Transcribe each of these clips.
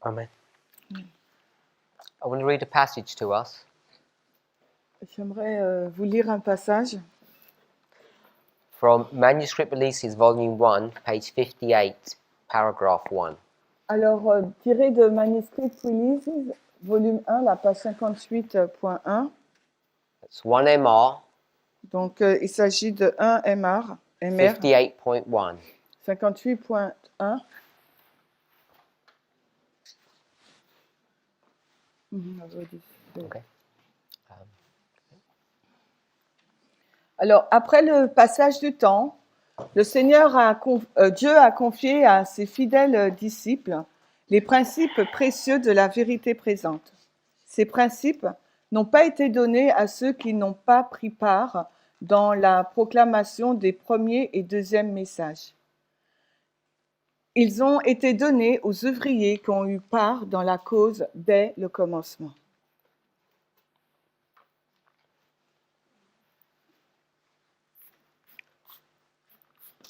Amen. I want to read a passage to us J'aimerais vous lire un passage from Manuscript Releases, Volume 1, page 58, paragraph 1. Alors, tiré de Manuscript Releases, volume 1, la page 58.1. It's 1 MR Donc, il s'agit de 1 MR, 58.1. 58.1. Okay. Alors, après le passage du temps, le Seigneur Dieu a confié à ses fidèles disciples les principes précieux de la vérité présente. Ces principes n'ont pas été donnés à ceux qui n'ont pas pris part dans la proclamation des premiers et deuxièmes messages. Ils ont été donnés aux ouvriers qui ont eu part dans la cause dès le commencement.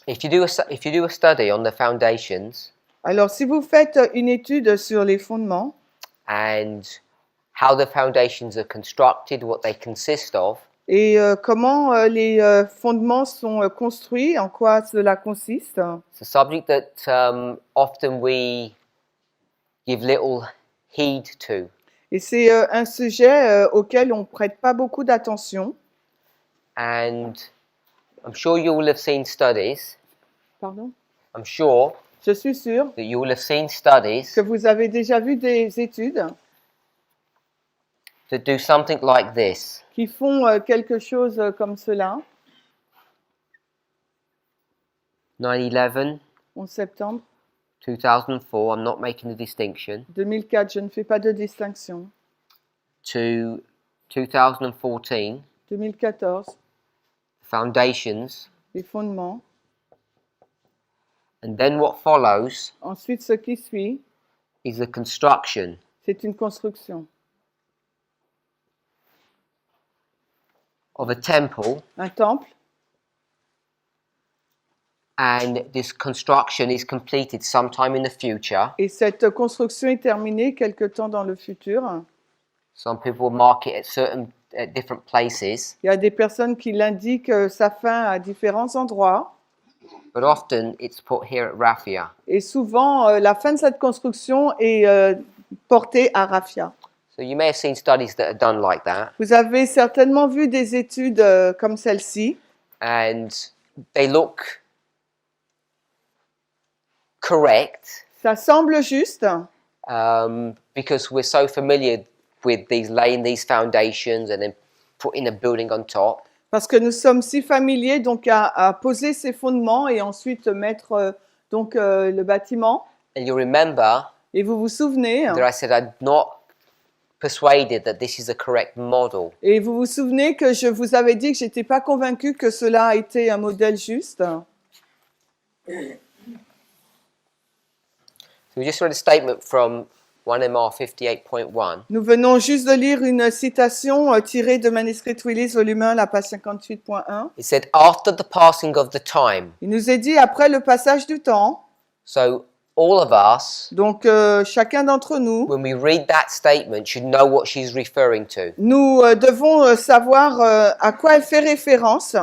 If you do a study on the foundations Alors, si vous faites une étude sur les fondements and how the foundations are constructed, what they consist of, et comment les fondements sont construits, en quoi cela consiste, it's a subject that often we give little heed to. et c'est un sujet auquel on ne prête pas beaucoup d'attention. And I'm sure you will have seen studies. Pardon ? I'm sure Je suis sûre that you will have seen studies que vous avez déjà vu des études that do something like this. qui font quelque chose comme cela. 9/11, 11 septembre 2004, I'm not making a distinction, 2004, je ne fais pas de distinction. to 2014, 2014, foundations, les fondements. and then what follows Ensuite, ce qui suit, is the construction c'est une construction. of a temple, Un temple, and this construction is completed sometime in the future. et cette construction est terminée quelque temps dans le futur. Some people mark it at different places, Il y a des personnes qui l'indiquent sa fin à différents endroits. but often it's put here at Raphia. Et souvent, la fin de cette construction est portée à Raphia. So you may have seen studies that are done like that, Vous avez certainement vu des études comme celle-ci, and they look correct ça semble juste because we're so familiar with laying these foundations and then putting a building on top. parce que nous sommes si familiers donc à poser ces fondements et ensuite mettre le bâtiment. And you remember Et vous vous souvenez, that I said I'm not persuaded that this is the correct model. et vous vous souvenez que je vous avais dit que j'étais pas convaincue que cela a été un modèle juste. So we just read a statement from 1MR 58.1. Nous venons juste de lire une citation tirée de Manuscript Release, volume 1, la page 58.1. It said, after the passing of the time. Il nous est dit après le passage du temps. So all of us, Donc chacun d'entre nous, when we read that statement, should know what she's referring to. nous devons savoir à quoi elle fait référence.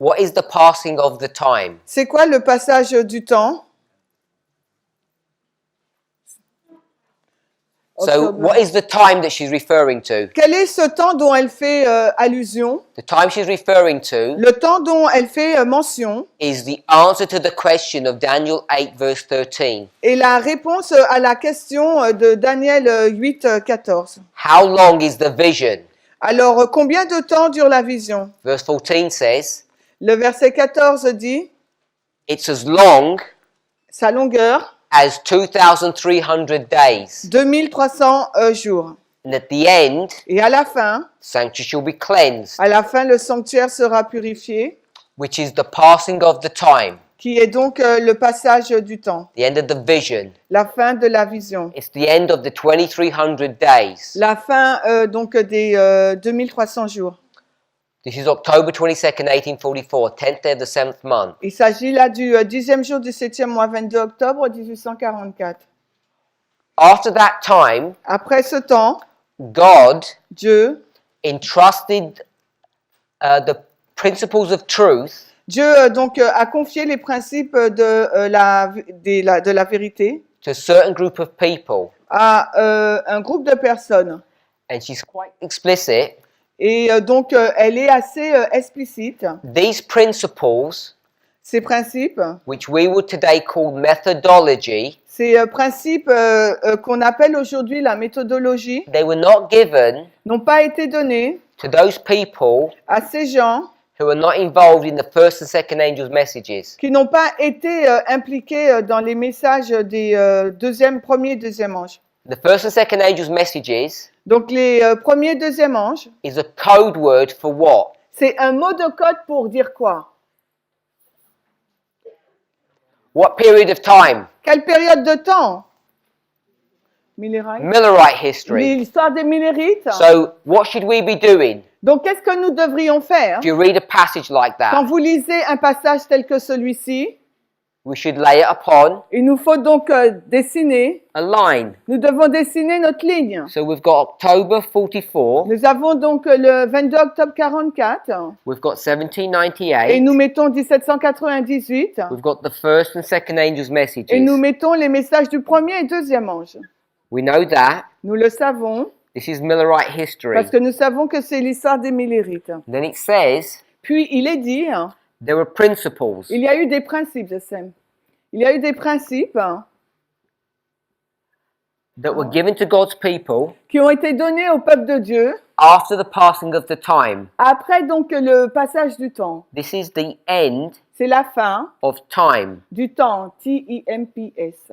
What is the passing of the time? C'est quoi le passage du temps? So what is the time that she's referring to? Quel est ce temps dont elle fait allusion? The time she's referring to Le temps dont elle fait mention is the answer to the question of Daniel 8 verse 13. est la réponse à la question de Daniel 8, 14. How long is the vision? Alors, combien de temps dure la vision? Verse 14 says, Le verset 14 dit, it's as long sa longueur, as 2,300 days. 2300 jours. And at the end, Et à la fin, sanctuary shall be cleansed, le sanctuaire sera purifié, which is the passing of the time, qui est donc le passage du temps, the end of the vision. la fin de la vision, It's the end of the 2,300 days. la fin des 2300 jours. This is October 22nd, 1844, 10th day of the 7th month. Il s'agit là du 10e jour du 7e mois, 22 octobre 1844. After that time, Après ce temps, God Dieu entrusted the principles of truth Dieu a confié les principes de la vérité to a certain group of people. à un groupe de personnes. And she's quite explicit. Et elle est assez explicite. These principles, Ces principes, which we would today call methodology, ces principes qu'on appelle aujourd'hui la méthodologie, they were not given n'ont pas été donnés to those people à ces gens who are not involved in the first and second angels' messages. qui n'ont pas été impliqués dans les messages des premier et deuxième anges. The first and second angels' messages Donc les premiers et deuxième anges, is a code word for what? c'est un mot de code pour dire quoi? What period of time? Quelle période de temps? Millérite? Millerite history. L'histoire des Millérites. So, what should we be doing? Donc qu'est-ce que nous devrions faire? If you read a passage like Quand that, vous lisez un passage tel que celui-ci, we should lay it upon il nous faut donc dessiner, a line. nous devons dessiner notre ligne. So we've got October 44, Nous avons donc le 22 octobre 44 we've got et 1798, nous mettons 1798 we've got the first and second angels' messages. et nous mettons les messages du premier et deuxième ange. We know that. Nous le savons This is Millerite history. parce que nous savons que c'est l'histoire des Millérites. Then it says Puis il est dit, there were principles. il y a eu des principes, je sais. Il y a eu des principes That were given to God's people qui ont été donnés au peuple de Dieu after the passing of the time. après donc le passage du temps. This is the end C'est la fin of time. du temps, T-I-M-P-S.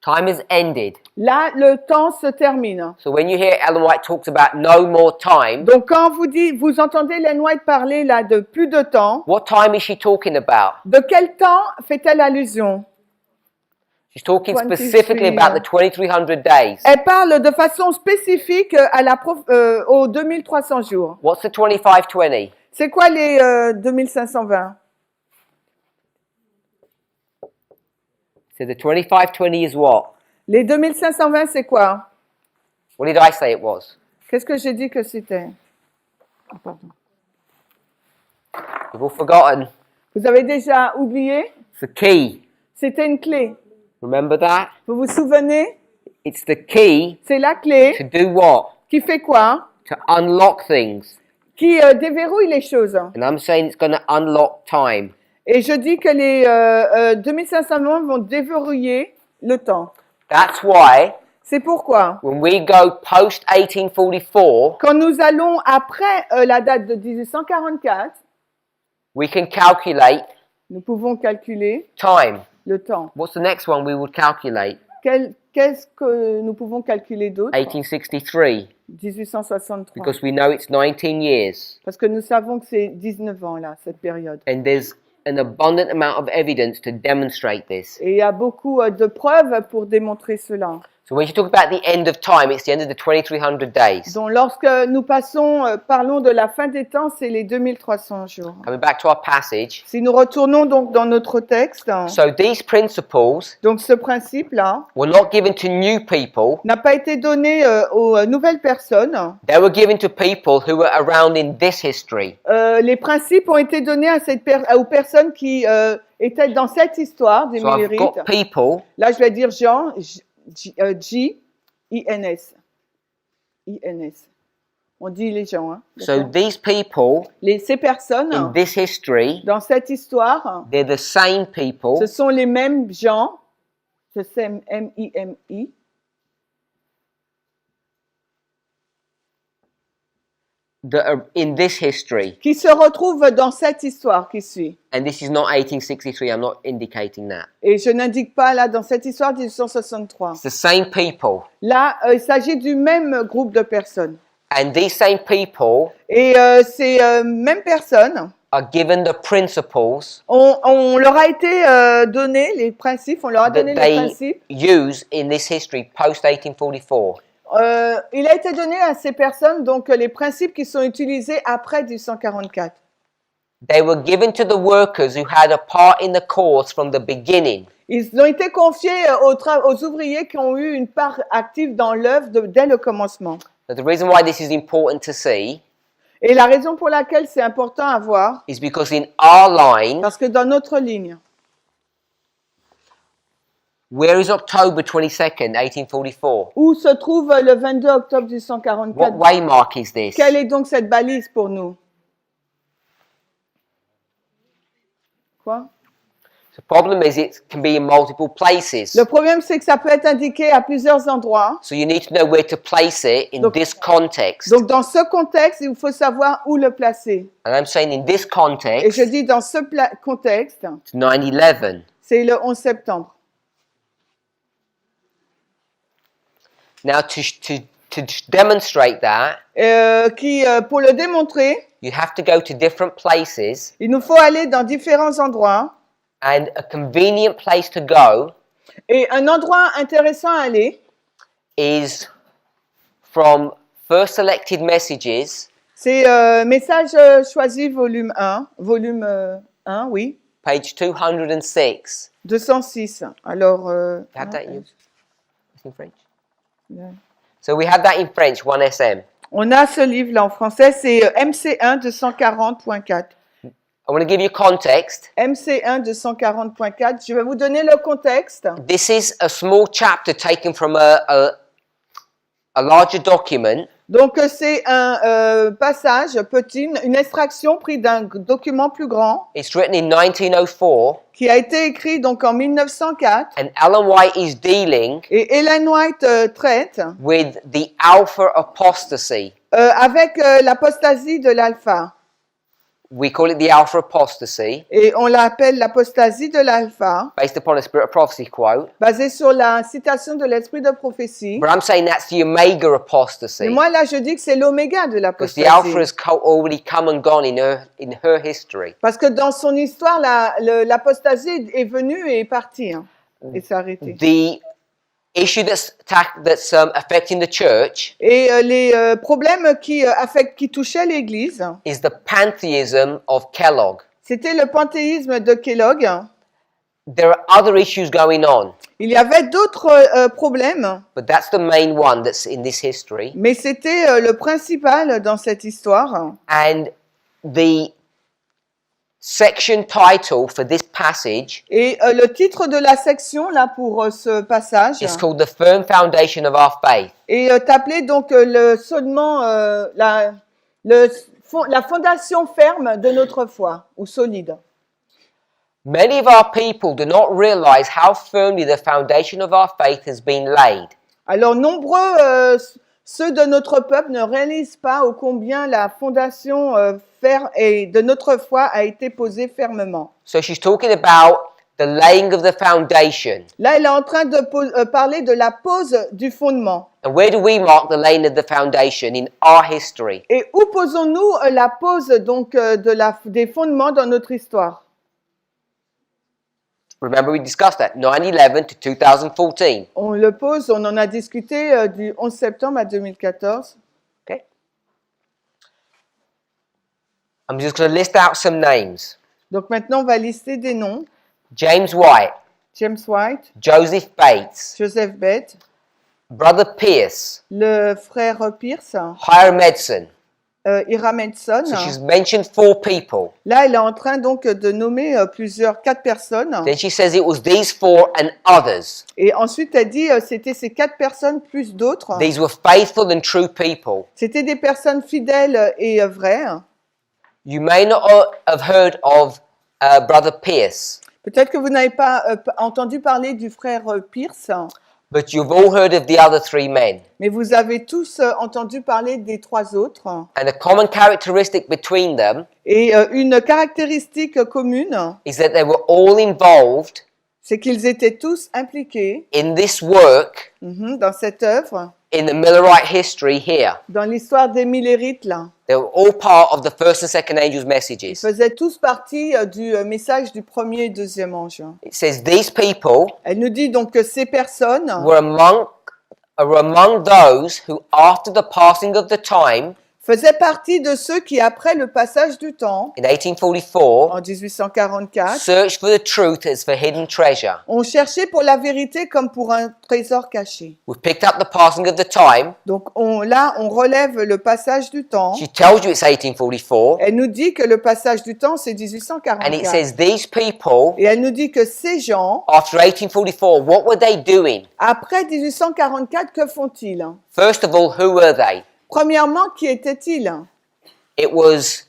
Time has ended. Là, le temps se termine. So when you hear Ellen White talks about no more time, Donc quand vous entendez Ellen White parler là de plus de temps, what time is she talking about? de quel temps fait-elle allusion? She's talking 23, specifically about the 2300 days. Elle parle de façon spécifique aux 2300 jours. What's the 2520? C'est quoi les 2520? So the 2520 is what? Les 2520, c'est quoi? What did I say it was? Qu'est-ce que j'ai dit que c'était? Oh, pardon. You've all forgotten. Vous avez déjà oublié? It's the key. C'était une clé. Remember that? Vous vous souvenez? It's the key C'est la clé to do what? qui fait quoi? To unlock things. Qui déverrouille les choses. And I'm saying it's going to unlock time. Et je dis que les 2500 membres vont déverrouiller le temps. That's why C'est pourquoi, when we go post 1844, quand nous allons après la date de 1844, we can calculate nous pouvons calculer time. le temps. What's the next one we would calculate? Qu'est-ce que nous pouvons calculer d'autre? 1863, 1863. because we know it's 19 years. Parce que nous savons que c'est 19 ans, là, cette période. And there's an abundant amount of evidence to demonstrate this. Et il y a beaucoup de preuves pour démontrer cela. So when you talk about the end of time, it's the end of the 2300 days. Donc, lorsque nous parlons de la fin des temps, c'est les 2300 jours. Coming back to our passage. Si nous retournons donc dans notre texte, So these principles donc ce principe-là were not given to new people. n'a pas été donné aux nouvelles personnes. They were given to people who were around in this history. Les principes ont été donnés aux personnes qui étaient dans cette histoire des So I've Millérites. got people Là, je vais dire Jean, J-I-N-S. I-N-S. On dit les gens. Hein, So d'accord? these people Ces personnes, in this history, dans cette histoire, they're the same people ce sont les mêmes gens, je sais M-I-M-I, that are in this history. qui se retrouvent dans cette histoire qui suit. And this is not 1863, I'm not indicating that. Et je n'indique pas là dans cette histoire de 1863. It's the same people. Là, il s'agit du même groupe de personnes. And these same people Et ces mêmes personnes, are given the principles on leur a été donné les principes, on leur a donné that les they principes. use in this history post 1844. Il a été donné à ces personnes donc les principes qui sont utilisés après 1844. They were given to the workers who had a part in the cause from the beginning. Ils ont été confiés aux ouvriers qui ont eu une part active dans l'œuvre dès le commencement. Now, the reason why this is important to see Et la raison pour laquelle c'est important à voir, is because in our line, parce que dans notre ligne, where is October 22nd, 1844? où se trouve le 22 octobre What 1844, waymark is this? quelle est donc cette balise pour nous? Quoi? The problem is it can be in multiple places. Le problème, c'est que ça peut être indiqué à plusieurs endroits. So you need to know where to place it in Donc- this context. Donc, dans ce contexte, il faut savoir où le placer. And I'm saying in this Et context, je dis dans ce contexte, it's 9/11. c'est le 11 septembre. Now to demonstrate that, Pour le démontrer, you have to go to different places, il nous faut aller dans différents endroits. and a convenient place to go Et un endroit intéressant à aller, is from First Selected Messages, c'est Message choisi volume 1, volume 1, oui, page 206. 206. Alors, You have that in it's in French? So we have that in French, 1SM. on a ce livre-là en français, c'est MC1 240.4. I want to give you context. MC1 240.4. Je vais vous donner le contexte. This is a small chapter taken from a larger document, Donc, c'est un passage petit, une extraction prise d'un document plus grand it's written in 1904, qui a été écrit donc en 1904. and Ellen White is dealing Et Ellen White traite with the alpha apostasy. avec l'apostasie de l'alpha. We call it the alpha apostasy, Et on l'appelle l'apostasie de l'alpha, based upon a Spirit of Prophecy quote. basée sur la citation de l'esprit de prophétie. But I'm saying that's the omega Et apostasy, moi, là, je dis que c'est l'oméga de because the alpha l'apostasie. has already come and gone in her history. Parce que dans son histoire, l'apostasie est venue et est partie. Hein, et s'est arrêtée. The issue that's affecting the church Et les problèmes qui touchaient l'Église, is the pantheism of Kellogg. c'était le panthéisme de Kellogg. There are other issues going on, Il y avait d'autres problèmes, but that's the main one that's in this history. mais c'était le principal dans cette histoire. And the section title for this passage Et le titre de la section là pour ce passage is called The Firm Foundation of Our Faith. est appelé donc le sondement, la fondation ferme de notre foi, ou solide. Many of our people do not realize how firmly the foundation of our faith has been laid. Alors nombreux ceux de notre peuple ne réalisent pas ô combien la fondation ferme et de notre foi a été posée fermement. So she's talking about the laying of the foundation. Là, elle est en train de parler de la pose du fondement. And where do we mark the laying of the foundation in our history? Et où posons-nous la pose donc des fondements dans notre histoire? Remember we discussed that, 9/11 to 2014. On le pose, on en a discuté du 11 septembre à 2014. Okay. I'm just going to list out some names. Donc maintenant, on va lister des noms. James White, James White, Joseph Bates, Joseph Bett, Brother Pierce, le frère Pierce, Hiram Edson. Hiram Edson. So she's mentioned 4 people. Là, elle est en train donc de nommer 4 personnes. Then she says it was these 4 and others. Et ensuite, elle dit c'était ces 4 personnes plus d'autres. These were faithful and true people. C'était des personnes fidèles et vraies. You may not have heard of Brother Pierce, Peut-être que vous n'avez pas entendu parler du frère Pierce, but you've all heard of the other 3 men. mais vous avez tous entendu parler des 3 autres. And a common characteristic between them Et une caractéristique commune, is that they were all involved c'est qu'ils étaient tous impliqués in this work dans cette œuvre, in the Millerite history here. dans l'histoire des Millérites. Là. They were all part of the first and second angel's Ils messages. faisaient tous partie du message du premier et deuxième ange. It says these people Elle nous dit donc que ces personnes were among those who, after the passing of the time, faisait partie de ceux qui, après le passage du temps, in 1844, en 1844, searched for the truth as for hidden treasure. ont cherché pour la vérité comme pour un trésor caché. We've picked up the passing of the time. Donc là, on relève le passage du temps. She tells you it's 1844. Elle nous dit que le passage du temps, c'est And it 1844. says these people, Et elle nous dit que ces gens, after 1844, what were they doing? après 1844, que font-ils? First of all, who were they? Premièrement, qui étaient-ils? It was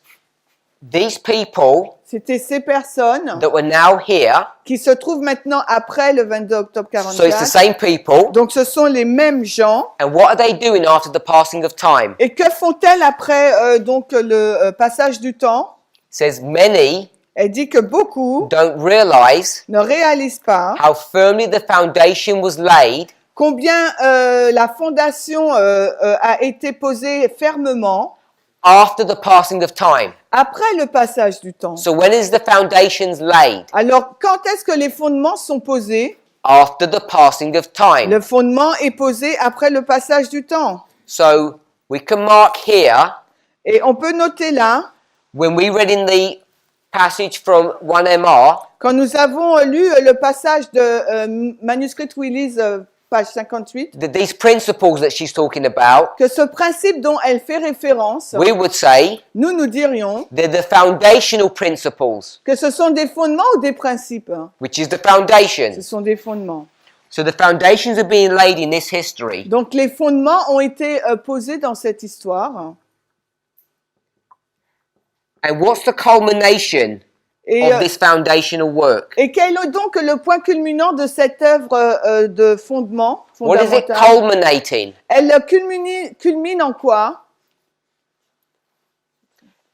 these people C'était ces personnes that were now here. qui se trouvent maintenant après le 22 octobre So it's the 44. same people. Donc ce sont les mêmes gens. And what are they doing after the passing of time? Et que font-elles après donc le passage du temps? It says many Elle dit que beaucoup don't realize ne réalisent pas how firmly the foundation was laid combien la fondation a été posée fermement after the passing of time. après le passage du temps. So when is the foundations laid? Alors, quand est-ce que les fondements sont posés? After the passing of time. Le fondement est posé après le passage du temps. So we can mark here, Et on peut noter là, when we read in the passage from 1MR, quand nous avons lu le passage de manuscrit Willis, page 58, that these principles that she's talking about, que ce principe dont elle fait référence, we would say nous dirions they're the foundational principles, que ce sont des fondements ou des principes? which is the foundation. Ce sont des fondements. So the foundations are being laid in this history. Donc les fondements ont été posés dans cette histoire. And what's the culmination Et, of this foundational work? et quel est donc le point culminant de cette œuvre de fondement What is it fondamental? culminating? Elle culmine en quoi?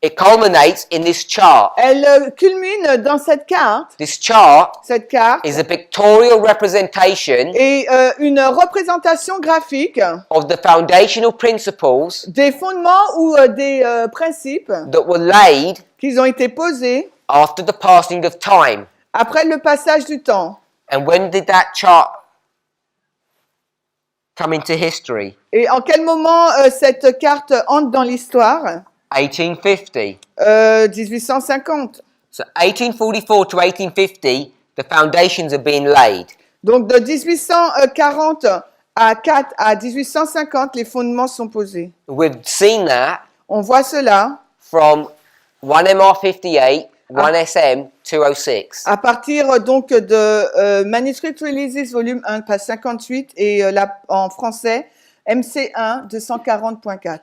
It culminates in this chart. Elle culmine dans cette carte. This chart Cette carte is a pictorial representation est une représentation graphique of the foundational principles des fondements ou des principes that were laid qui ont été posés after the passing of time. après le passage du temps. And when did that chart come into history? Et en quel moment cette carte entre dans l'histoire? 1850. 1850. So 1844 to 1850, the foundations are being laid. Donc de 1840 à 1850, les fondements sont posés. We've seen that On voit cela from 1MR58, 1SM 206. à partir donc de Manuscript Releases, volume 1, page 58, et en français, MC1 240.4.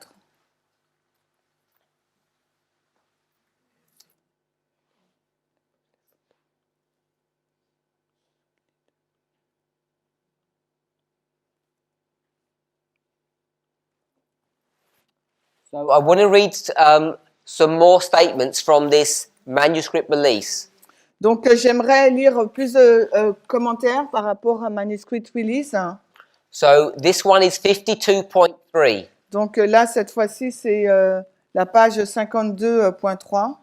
So I want to read some more statements from this manuscript release. Donc j'aimerais lire plus de commentaires par rapport à Manuscript Release. So this one is 52.3. Donc là, cette fois-ci, c'est la page 52.3.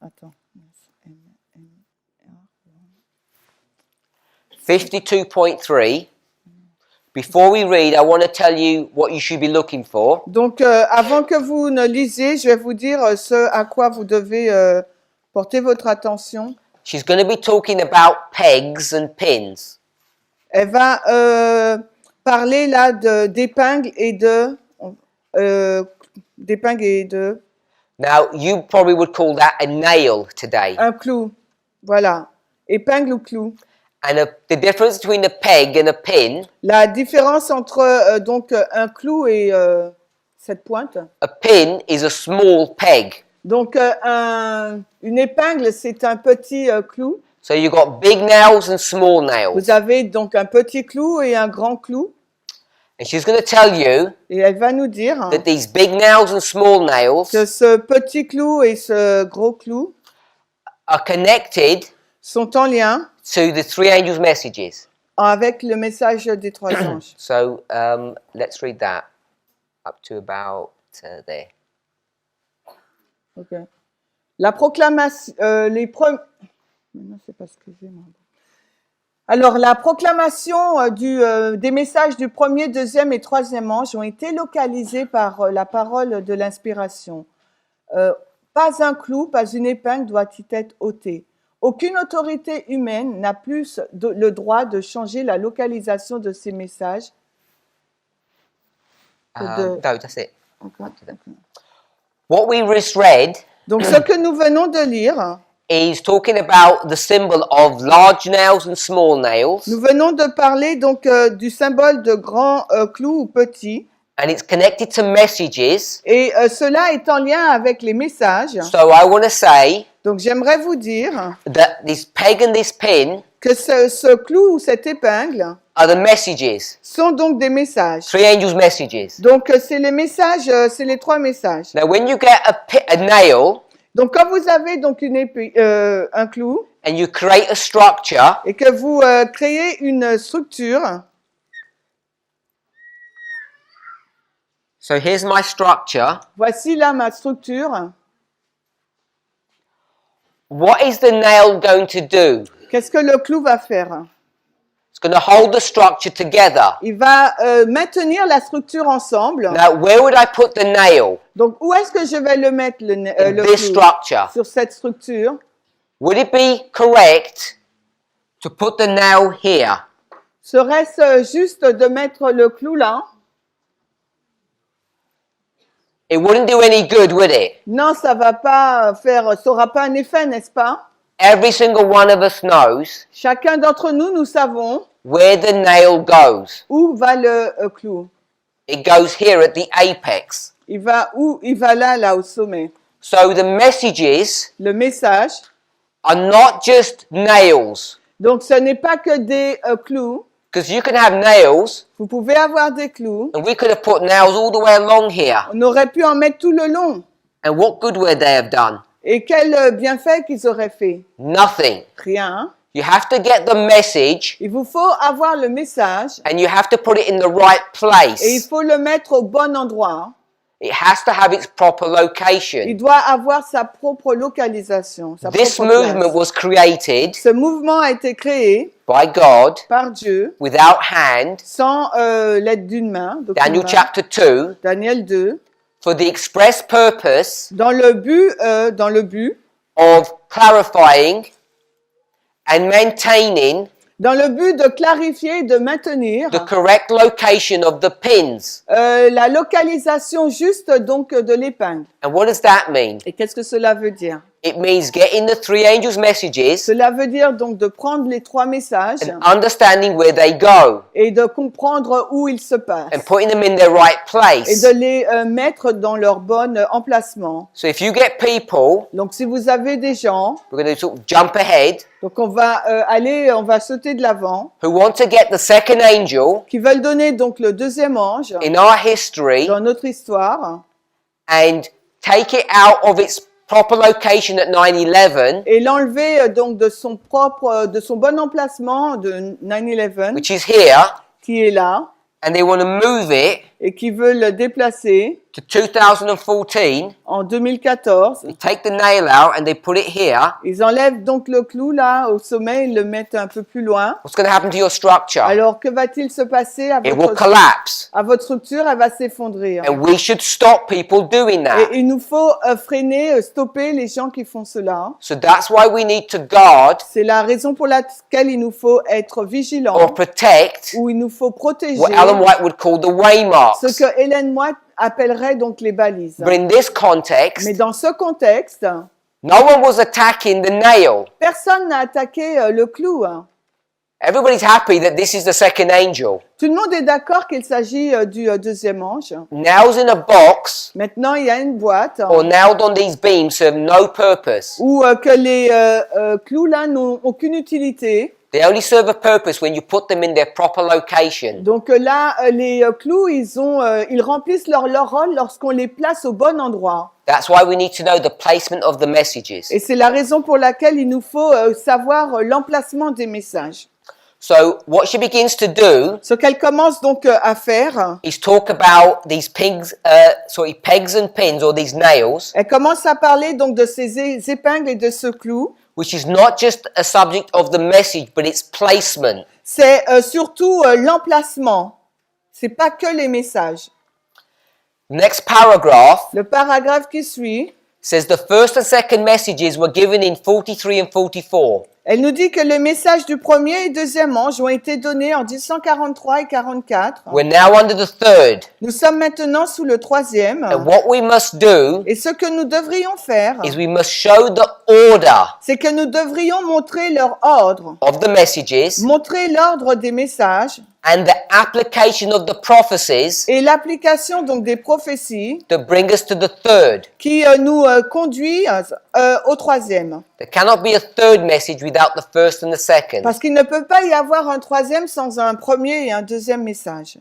Attends. 52.3. Before we read, I want to tell you what you should be looking for. Donc avant que vous ne lisiez, je vais vous dire ce à quoi vous devez porter votre attention. She's going to be talking about pegs and pins. Elle va parler là d'épingles et d'épingles et de Now, you probably would call that a nail today. un clou. Voilà, épingle ou clou. And the difference between a peg and a pin, La différence entre donc un clou et cette pointe. a pin is a small peg. Donc une épingle, c'est un petit clou. So you've got big nails and small nails. Vous avez donc un petit clou et un grand clou. And she's going to tell you Et elle va nous dire that these big nails and small nails que ce petit clou et ce gros clou are connected sont en lien to the three angels' messages. avec le message des trois anges. So let's read that up to about there. Ok. La proclamation, non, c'est pas excusez-moi. Alors, la proclamation des messages du premier, deuxième et troisième ange ont été localisés par la parole de l'inspiration. Pas un clou, pas une épingle doit y être ôté. Aucune autorité humaine n'a plus le droit de changer la localisation de ces messages. No, that's it. What we just read Donc, ce que nous venons de lire, is talking about the symbol of large nails and small nails, nous venons de parler donc du symbole de grands clous ou petits, and it's connected to messages. et cela est en lien avec les messages. So I want to say Donc, j'aimerais vous dire that this peg and this pin que ce clou ou cette épingle are the messages, sont donc des messages. 3 angels' messages. Donc, c'est les messages, c'est les 3 messages. Now, when you get a nail Donc, quand vous avez donc un clou and you create a structure, et que vous créez une structure, so here's my structure. voici là ma structure. What is the nail going to do? Qu'est-ce que le clou va faire? It's going to hold the structure together. Il va maintenir la structure ensemble. Now, where would I put the nail? Donc, où est-ce que je vais le mettre, le In this clou? structure. Sur cette structure. Would it be correct to put the nail here? Serait-ce juste de mettre le clou là? It wouldn't do any good, would it? Non, ça va pas faire, ça aura pas un effet, n'est-ce pas? Every single one of us knows Chacun d'entre nous, nous savons where the nail goes. où va le clou. It goes here at the apex. Il va où? Il va là au sommet. So the messages Le message. are not just nails, Donc, ce n'est pas que des clous. because you can have nails, Vous pouvez avoir des clous. and we could have put nails all the way along here. On aurait pu en mettre tout le long. And what good would they have done? Et quel bienfait qu'ils auraient fait? Nothing. Rien. You have to get the message, Il vous faut avoir le message and you have to put it in the right et il place. faut le mettre au bon endroit. It has to have its proper Il location. doit avoir sa propre localisation, sa This propre place. movement was created Ce mouvement a été créé by God par Dieu without hand, sans l'aide d'une main. d'aucune Daniel main. chapter 2, Daniel 2. for the express purpose Dans le but of clarifying and maintaining dans le but de clarifier et de maintenir the correct location of the pins. la localisation juste donc de l'épingle. And what does that mean? Et qu'est-ce que cela veut dire? It means getting the 3 angels' messages Cela veut dire donc de prendre les 3 messages and understanding where they go et de comprendre où ils se passent and putting them in their right et place. de les mettre dans leur bon emplacement. So if you get people, Donc si vous avez des gens, we're going to sort of jump ahead, donc on va sauter de l'avant, who want to get the second angel qui veulent donner donc le deuxième ange in our history dans notre histoire and take it out of its proper location at 9/11, et l'enlever donc de son bon emplacement de 9/11 which is here, qui est là and they want to move it et qui veut le déplacer to 2014. en 2014. They take the nail out and they put it here. Ils enlèvent donc le clou là au sommet, ils le mettent un peu plus loin. What's going to happen to your structure? Alors que va-t-il se passer à It will votre collapse. structure? Elle va s'effondrer. And we should stop people doing that. Et il nous faut freiner, stopper les gens qui font cela. So that's why we need to guard C'est la raison pour laquelle il nous faut être vigilant, or protect ou il nous faut protéger what Ellen White would call the waymarks. ce que Hélène White appellerait donc les balises. But in this context, Mais dans ce contexte, no one was attacking the nail. personne n'a attaqué le clou. Everybody's happy that this is the second angel. Tout le monde est d'accord qu'il s'agit du deuxième ange. Nails in a box Maintenant, il y a une boîte or nailed on these beams serve no purpose. où que les clous là n'ont aucune utilité. They only serve a purpose when you put them in their proper location. Donc là, les clous, ils remplissent leur rôle lorsqu'on les place au bon endroit. That's why we need to know the placement of the messages. Et c'est la raison pour laquelle il nous faut savoir l'emplacement des messages. So what she begins to do Ce qu'elle commence donc à faire, is talk about these pegs and pins, or these nails, elle commence à parler donc de ces épingles et de ce clou, which is not just a subject of the message, but its placement. C'est surtout l'emplacement. C'est pas que les messages. Next paragraph Le paragraphe qui suit, says the first and second messages were given in 43 and 44. elle nous dit que les messages du premier et deuxième ange ont été donnés en 1143 et 44. We're now under the third. Nous sommes maintenant sous le troisième. And what we must do Et ce que nous devrions faire, is we must show the order c'est que nous devrions montrer leur ordre, of the messages montrer l'ordre des messages and the application of the prophecies et l'application donc des prophéties that bring us to the third. qui nous conduit au troisième. There cannot be a third message without the first and the second. Parce qu'il ne peut pas y avoir un troisième sans un premier et un deuxième message.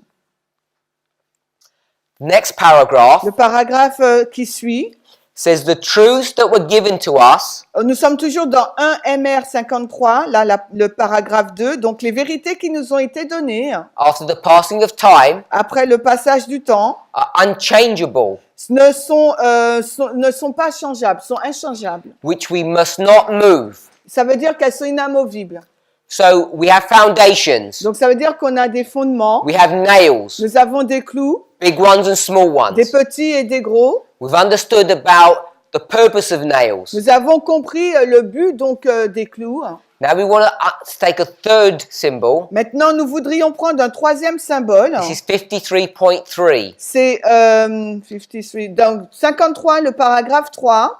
Next paragraph Le paragraphe qui suit, says the truths that were given to us nous sommes toujours dans 1 MR 53, là le paragraphe 2, donc les vérités qui nous ont été données after the passing of time après le passage du temps are unchangeable, ne sont pas changeables, sont inchangeables. which we must not move. Ça veut dire qu'elles sont inamovibles. So we have foundations, Donc ça veut dire qu'on a des fondements, we have nails, nous avons des clous, big ones and small des ones. petits et des gros. We've understood about the purpose of nails. Nous avons compris le but donc des clous. Now we want to take a third symbol. Maintenant, nous voudrions prendre un troisième symbole. This is 53.3. C'est 53. Donc 53, le paragraphe 3.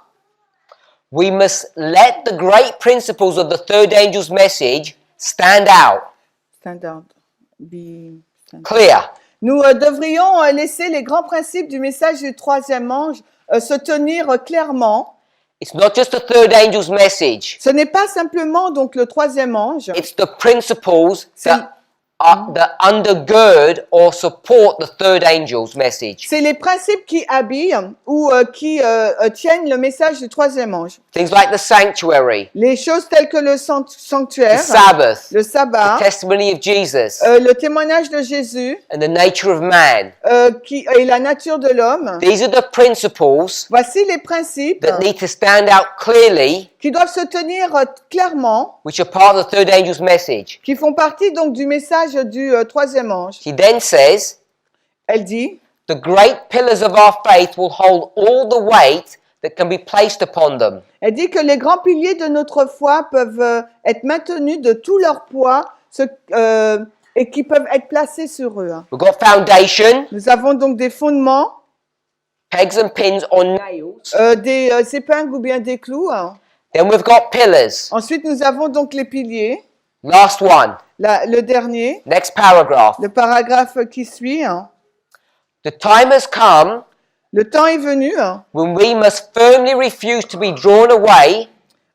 We must let the great principles of the third angel's message stand out. Standard. Clear. Nous devrions laisser les grands principes du message du troisième ange se tenir clairement. It's not just the third angel's message. Ce n'est pas simplement donc le troisième ange. It's the principles that undergird or support the third angel's message. C'est les principes qui habillent ou qui tiennent le message du troisième ange. Things like the sanctuary, Les choses telles que le the sanctuaire, Sabbath, le sabbat, the testimony of Jesus, le témoignage de Jésus and the nature of man. et la nature de l'homme. These are the principles Voici les principes that need to stand out clearly, qui doivent se tenir clairement, which are part of the third angel's message. qui font partie donc du message du troisième ange. He then says, Elle dit, the great pillars of our faith will hold all the weight that can be placed upon them. elle dit que les grands piliers de notre foi peuvent être maintenus de tout leur poids et qui peuvent être placés sur eux. We've got foundation, Nous avons donc des fondements, pegs and pins or nails. des épingles ou bien des clous. Then we've got pillars. Ensuite, nous avons donc les piliers. Last one. Le dernier, Next paragraph. le paragraphe qui suit. The time has come Le temps est venu when we must firmly refuse to be drawn away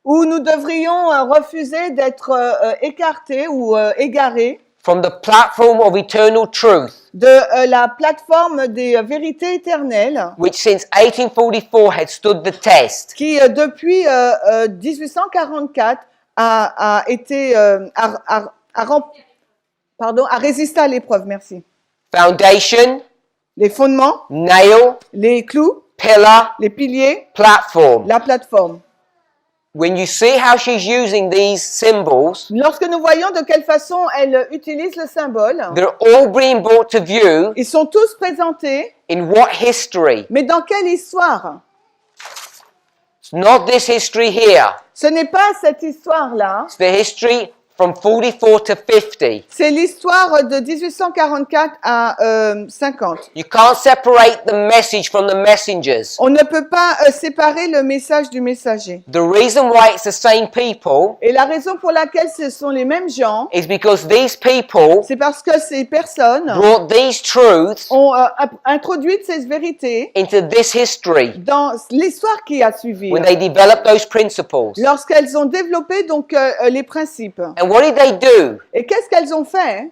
où nous devrions refuser d'être écartés ou égarés from the platform of eternal truth, de la plateforme des vérités éternelles which since 1844 had stood the test. qui, depuis 1844, a résisté à l'épreuve. Merci. Foundation, Les fondements, nail, les clous, pillar, les piliers, platform. la plateforme. When you see how she's using these symbols, Lorsque nous voyons de quelle façon elle utilise le symbole, they're all being brought to view ils sont tous présentés, in what history? mais dans quelle histoire? It's not this history here. Ce n'est pas cette histoire-là, It's the history from 44 to 50. c'est l'histoire de 1844 à 50. You can't separate the message from the messengers. On ne peut pas séparer le message du messager. The reason why it's the same people Et la raison pour laquelle ce sont les mêmes gens, is because these people c'est parce que ces personnes brought these truths ont introduit ces vérités into this history dans l'histoire qui a suivi, when they developed those principles. lorsqu'elles ont développé donc les principes. And what did they do? Et qu'est-ce qu'elles ont fait?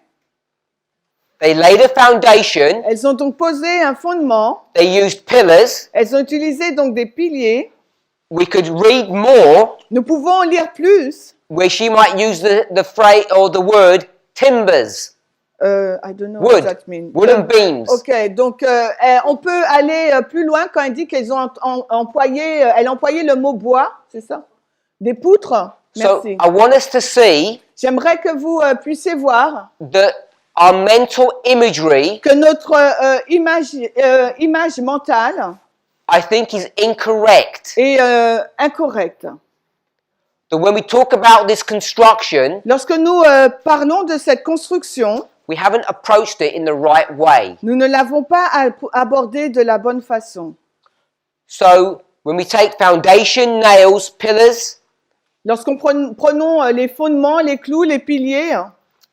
They laid a foundation, Elles ont donc posé un fondement, they used pillars. elles ont utilisé donc des piliers. We could read more Nous pouvons en lire plus. where she might use the phrase or the word timbers, I don't know wood, what that means. wooden beams. Ok, donc on peut aller plus loin quand elle dit qu'elles ont employé le mot bois, c'est ça? Des poutres? So Merci. I want us to see J'aimerais que vous puissiez voir that our mental imagery, que notre image mentale I think, is incorrect. est incorrecte. That when we talk about this construction, Lorsque nous parlons de cette construction, we haven't approached it in the right way. nous ne l'avons pas abordée de la bonne façon. So when we take foundation, nails, pillars, Lorsqu'on prenons les fondements, les clous, les piliers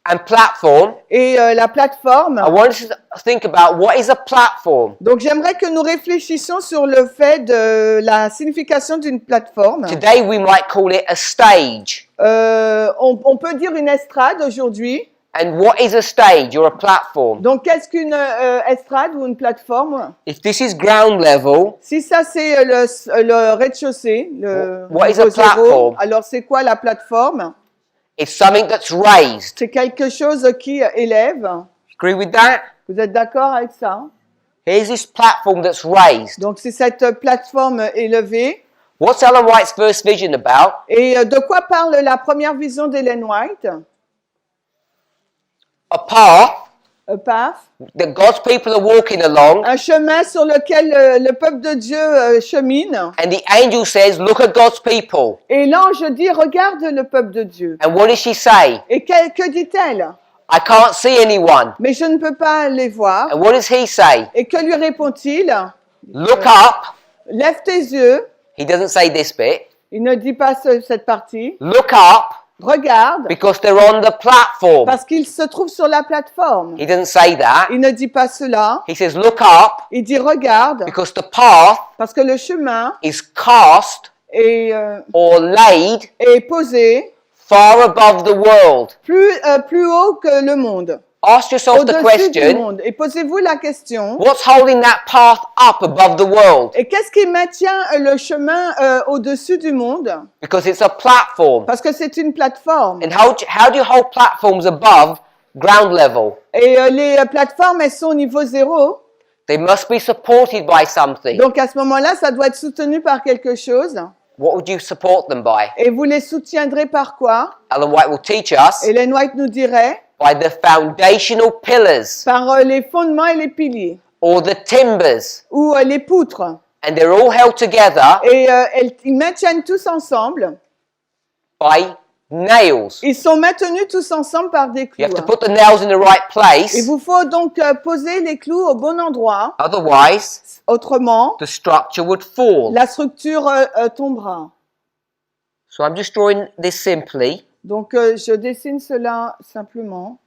and platform, et la plateforme, I want us to think about what is a platform. donc j'aimerais que nous réfléchissions sur le fait de la signification d'une plateforme. Today we might call it a stage. On peut dire une estrade aujourd'hui. And what is a stage or a platform? Donc qu'est-ce qu'une estrade ou une plateforme? If this is ground level, Si ça c'est le rez-de-chaussée, le What is a niveau zéro, platform? alors c'est quoi la plateforme? it's something that's raised. C'est quelque chose qui élève. Agree with that? Vous êtes d'accord avec ça? Here's this platform that's raised. Donc c'est cette plateforme élevée. What's Ellen White's first vision about? Et de quoi parle la première vision d'Ellen White? A path A path, that God's people are walking along, un chemin sur lequel le peuple de Dieu chemine. and the angel says, look at God's people. Et l'ange dit, regarde le peuple de Dieu. And what does she say? Et que dit-elle? I can't see anyone. Mais je ne peux pas les voir. And what does he say? Et que lui répond-il? Look up. Lève tes yeux. He doesn't say this bit. Il ne dit pas cette partie. Look up Regarde, because they're on the platform. parce qu'il se trouve sur la plateforme. He doesn't say that. Il ne dit pas cela. He says, look up Il dit regarde, because the path parce que le chemin is cast est, or laid est posé far above the world. plus haut que le monde. Ask yourself the Au-dessus du question, monde. Et posez-vous la question. what's holding that path up above the world? Et qu'est-ce qui maintient le chemin au-dessus du monde? Because it's a platform. Parce que c'est une plateforme. And how do you hold platforms above ground level? Et les plateformes, elles sont au niveau zéro. They must be supported by something. Donc à ce moment-là, ça doit être soutenu par quelque chose. What would you support them by? Et vous les soutiendrez par quoi? Ellen White will teach us Ellen White nous dirait by the foundational pillars par les fondements et les piliers or the timbers. ou les poutres. And they're all held together Et ils maintiennent tous ensemble. by nails. Ils sont maintenus tous ensemble par des You clous. have to put the nails in the right Il place. vous faut donc poser les clous au bon endroit. Otherwise, Autrement, the structure would fall. la structure tombera. So I'm just drawing this simply. Donc je dessine cela simplement.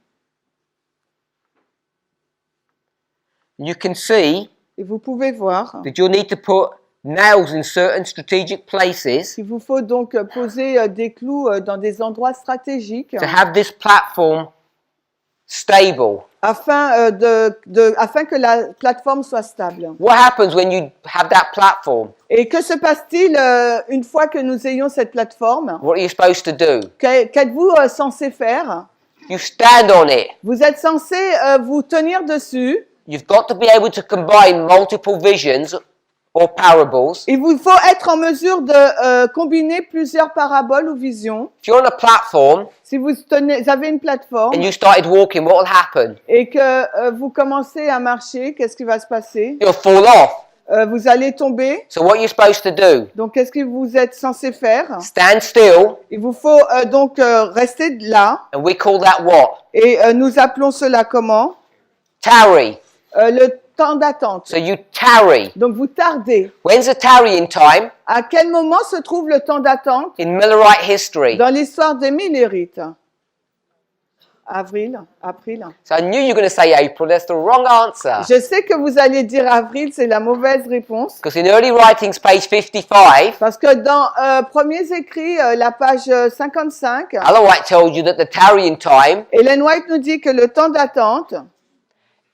You can see Et vous pouvez voir that you'll need to put nails in certain strategic places qu'il vous faut donc poser des clous dans des endroits stratégiques to have this platform stable. afin, afin que la plateforme soit stable. What happens when you have that platform? Et que se passe-t-il une fois que nous ayons cette plateforme? What are you supposed to do? Qu'êtes-vous censé faire? You stand on it. Vous êtes censé vous tenir dessus. You've got to be able to combine multiple visions or parables. Il vous faut être en mesure de combiner plusieurs paraboles ou visions. If you're on a platform Si vous avez une plateforme and you started walking, what will happen? et que vous commencez à marcher, qu'est-ce qui va se passer? You'll fall off. Vous allez tomber. So what are you supposed to do? Donc, qu'est-ce que vous êtes censé faire? Stand still, Il vous faut donc rester là. and we call that what? Et nous appelons cela comment? Tarry. Le temps d'attente. So you tarry. Donc, vous tardez. When's the tarrying time? À quel moment se trouve le temps d'attente? In Millerite history. Dans l'histoire des Millérites. Avril, april. So I knew you were going to say April. That's the wrong answer. Je sais que vous allez dire avril, c'est la mauvaise réponse. Because in early writings, page 55, Parce que dans Premiers écrits, la page 55, Ellen White told you that the tarrying time Ellen White nous dit que le temps d'attente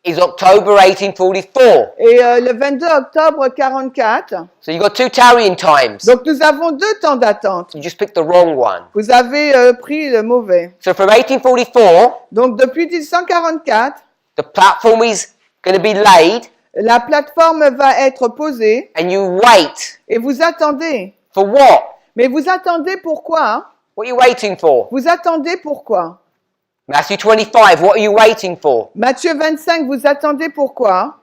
is October 1844. est le 22 octobre 44. So you've got two tarrying times. Donc nous avons deux temps d'attente. You just picked the wrong one. Vous avez pris le mauvais. So from 1844, Donc depuis 1844, the platform is going to be laid la plateforme va être posée and you wait. et vous attendez. For what? Mais vous attendez pourquoi hein? What are you waiting for? Vous attendez pourquoi? Matthew 25, what are you waiting for? Matthieu 25, vous attendez pourquoi?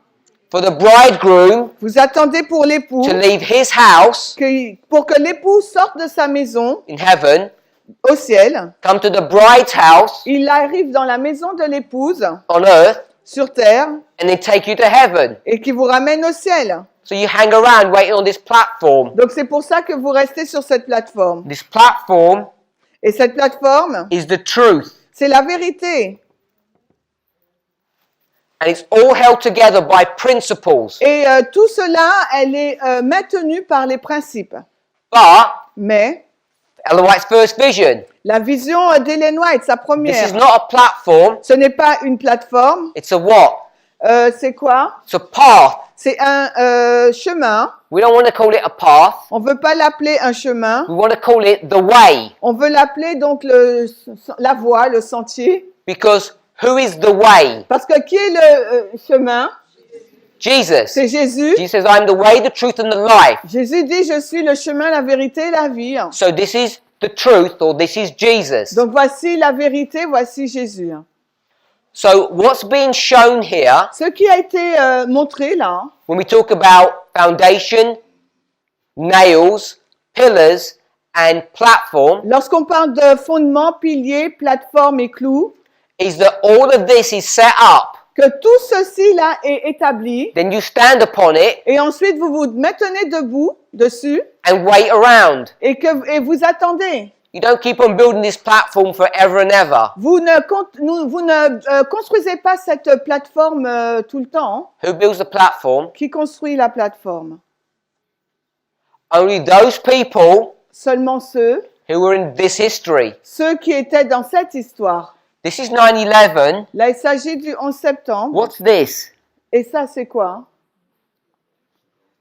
For the bridegroom Vous attendez pour l'époux, to leave his house pour que l'époux sorte de sa maison in heaven, au ciel. come to the bride's house Il arrive dans la maison de l'épouse, on earth, sur terre, and then take you to heaven. et qui vous ramène au ciel. So you hang around waiting on this platform. Donc c'est pour ça que vous restez sur cette plateforme. This platform Et cette plateforme, is the truth. c'est la vérité. And it's all held together by principles. Et tout cela, elle est maintenue par les principes. But Mais Ellen White's first vision, la vision d'Ellen White, sa this is première, not a platform, ce n'est pas une plateforme. it's a what? C'est quoi? It's a path. C'est un chemin. We don't want to call it a path. On veut pas l'appeler un chemin. We want to call it the way. On veut l'appeler donc la voie, le sentier. Because who is the way? Parce que qui est le chemin? Jesus. C'est Jésus. Jesus says, I am the way, the truth, and the life. Jésus dit, je suis le chemin, la vérité et la vie. So this is the truth, or this is Jesus. Donc voici la vérité, voici Jésus. So what's being shown here, Ce qui a été montré là, when we talk about foundation, nails, pillars, and platform, lorsqu'on parle de fondement, pilier, plateforme et clous, is that all of this is set up. que tout ceci là est établi, Then you stand upon it et ensuite vous vous maintenez debout dessus and wait around. et vous attendez. You don't keep on building this platform forever and ever. Vous ne construisez pas cette plateforme tout le temps. Who builds the platform? Qui construit la plateforme? Only those people Seulement ceux who were in this history. qui étaient dans cette histoire. This is 9/11. Là, il s'agit du 11 septembre. What's this? Et ça, c'est quoi?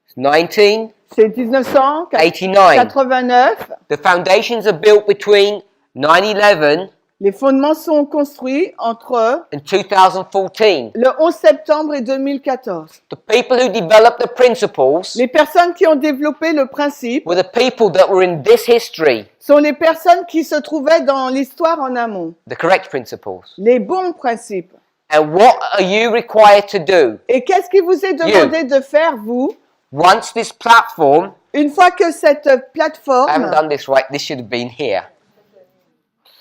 It's 1989. C'est 1989. The foundations are built between 9/11 Les fondements sont construits entre and 2014. le 11 septembre et 2014. The people who developed the principles Les personnes qui ont développé le principe were the people that were in this history, sont les personnes qui se trouvaient dans l'histoire en amont. the correct principles. Les bons principes. And what are you required to do? Et qu'est-ce qui vous est demandé de faire, vous, Once this platform, une fois que cette I haven't plateforme... done this right, this should have been here.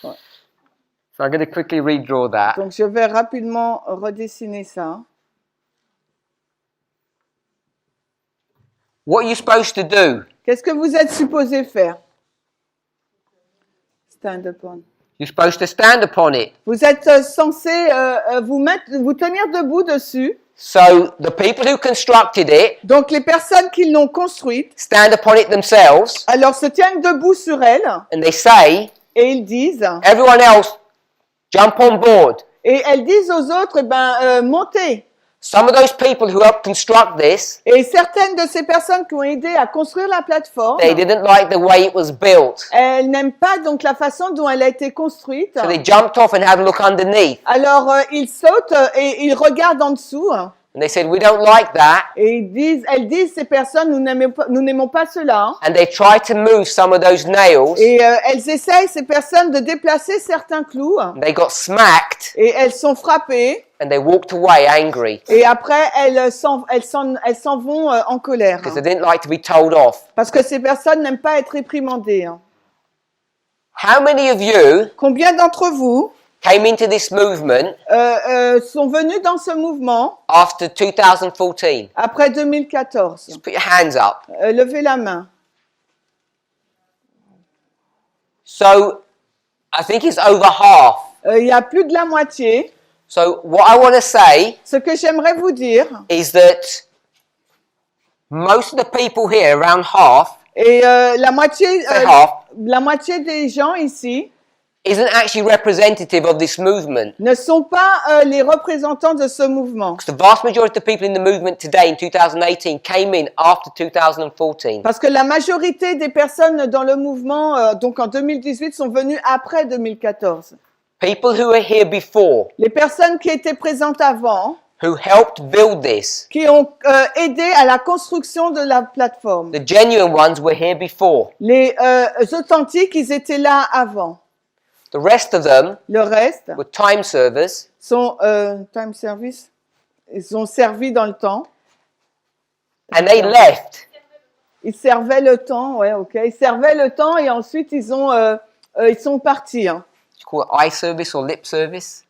So I'm going to quickly redraw that. Donc, je vais rapidement redessiner ça. What are you supposed to do? Qu'est-ce que vous êtes supposé faire? Stand upon. You're supposed to stand upon it. Vous êtes censé vous tenir debout dessus. So the people who constructed it Donc, les personnes qui l'ont construite, stand upon it themselves alors se tiennent debout sur elle and they say, et ils disent, everyone else, jump on board. et elles disent aux autres, montez. Some of those people who helped construct this, Et certaines de ces personnes qui ont aidé à construire la plateforme, they didn't like the way it was built. elles n'aiment pas donc la façon dont elle a été construite. So they jumped off and had a look underneath. Alors ils sautent et ils regardent en dessous And they said, we don't like that. et elles disent ces personnes, nous n'aimons pas cela. And they tried to move some of those nails. Et elles essayent ces personnes de déplacer certains clous And they got smacked et elles sont frappées and they walked away angry et après elles s'en vont en colère because they didn't like to be told off. parce que ces personnes n'aiment pas être réprimandées. How many of you Combien d'entre vous came into this movement sont venus dans ce mouvement after 2014? après 2014? Just put your hands up. Levez la main. So I think it's over half. Il y a plus de la moitié. So what I want to say Ce que j'aimerais vous dire, is that most of the people here, around half, et la moitié des gens ici isn't actually representative of this movement. ne sont pas les représentants de ce mouvement. Because the vast majority of the people in the movement today in 2018 came in after 2014. Parce que la majorité des personnes dans le mouvement, donc en 2018, sont venues après 2014. People who were here before, Les personnes qui étaient présentes avant, who helped build this. qui ont aidé à la construction de la plateforme. The genuine ones were here before. Les authentiques, ils étaient là avant. The rest of them Le reste were time servers, sont time service. Ils ont servi dans le temps. and they left. Ils servaient le temps, ouais, ok. Ils servaient le temps et ensuite ils sont partis. Hein. You call it eye service or lip service?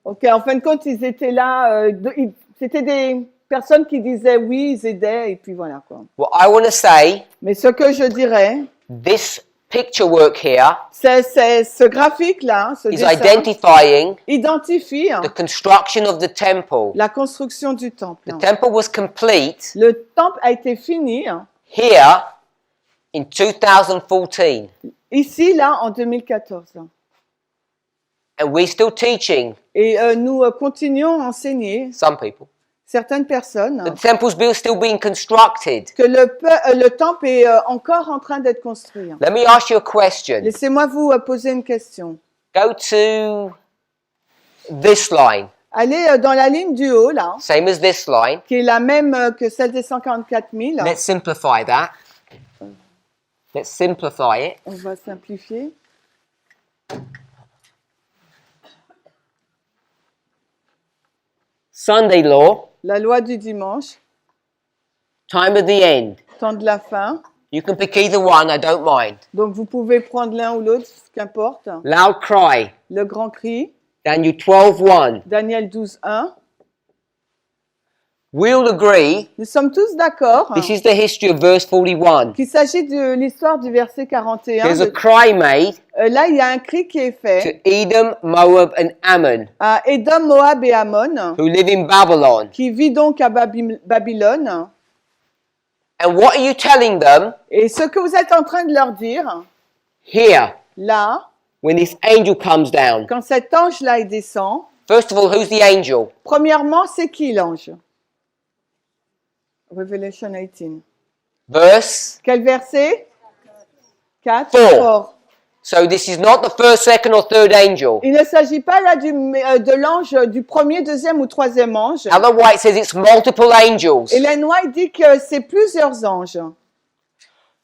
Ok, en fin de compte, ils étaient là. C'était des personnes qui disaient oui, ils aidaient et puis voilà quoi. What I want to say, Mais ce que je dirais, this picture work here c'est ce graphique-là, ce is dessin, identifying identifie hein, the construction of the temple. la construction du temple. The temple was complete Le temple a été fini hein, here in 2014, ici, là, en 2014. hein. and we're still teaching Et nous continuons à enseigner some people. certaines personnes hein, The temple's still being constructed. que le temple est encore en train d'être construit. hein. Let me ask you a question. Laissez-moi vous poser une question. Go to this line, Allez dans la ligne du haut, là, same as this line. qui est la même que celle des 144 000. Let's simplify that. Let's simplify it. On va simplifier. Sunday law, La loi du dimanche, time of the end. temps de la fin. You can pick either one, I don't mind. Donc vous pouvez prendre l'un ou l'autre, qu'importe. Loud cry, Le grand cri, Daniel 12:1. Daniel 12, 1. We all agree Nous sommes tous d'accord this is the history of verse 41. qu'il s'agit de l'histoire du verset 41. There's a cry made Là, il y a un cri qui est fait to Edom, Moab, and Ammon, à Édom, Moab et Ammon, who live in Babylon. qui vit donc à Babylone. And what are you telling them Et ce que vous êtes en train de leur dire, here là, when this angel comes down? quand cet ange-là il descend, First of all, who's the angel? premièrement, c'est qui l'ange? Revelation 18. Verse. Quel verset? 4. Four. So this is not the first, second, or third angel. Il ne s'agit pas là de l'ange du premier, deuxième ou troisième ange. Ellen White says it's multiple angels. Ellen White dit que c'est plusieurs anges.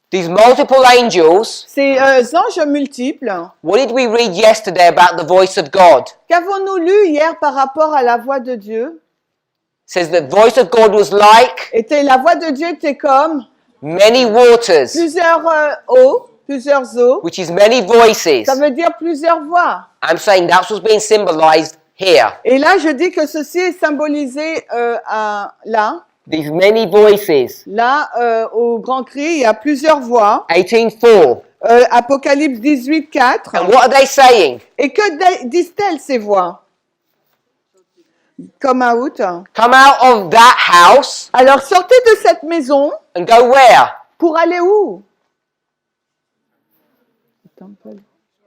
These multiple angels, Ces anges multiples. what did we read yesterday about the voice of God? Qu'avons-nous lu hier par rapport à la voix de Dieu? Says the voice of God was like La voix de Dieu était comme many waters, plusieurs eaux, which is many voices. ça veut dire plusieurs voix. I'm saying that's what's being symbolized here. Et là, je dis que ceci est symbolisé là, These many voices. au grand cri, il y a plusieurs voix. 18:4. Apocalypse 18, 4. And what are they saying? Et que disent-elles ces voix? Come out. Come out of that house Alors sortez de cette maison and go where? pour aller où?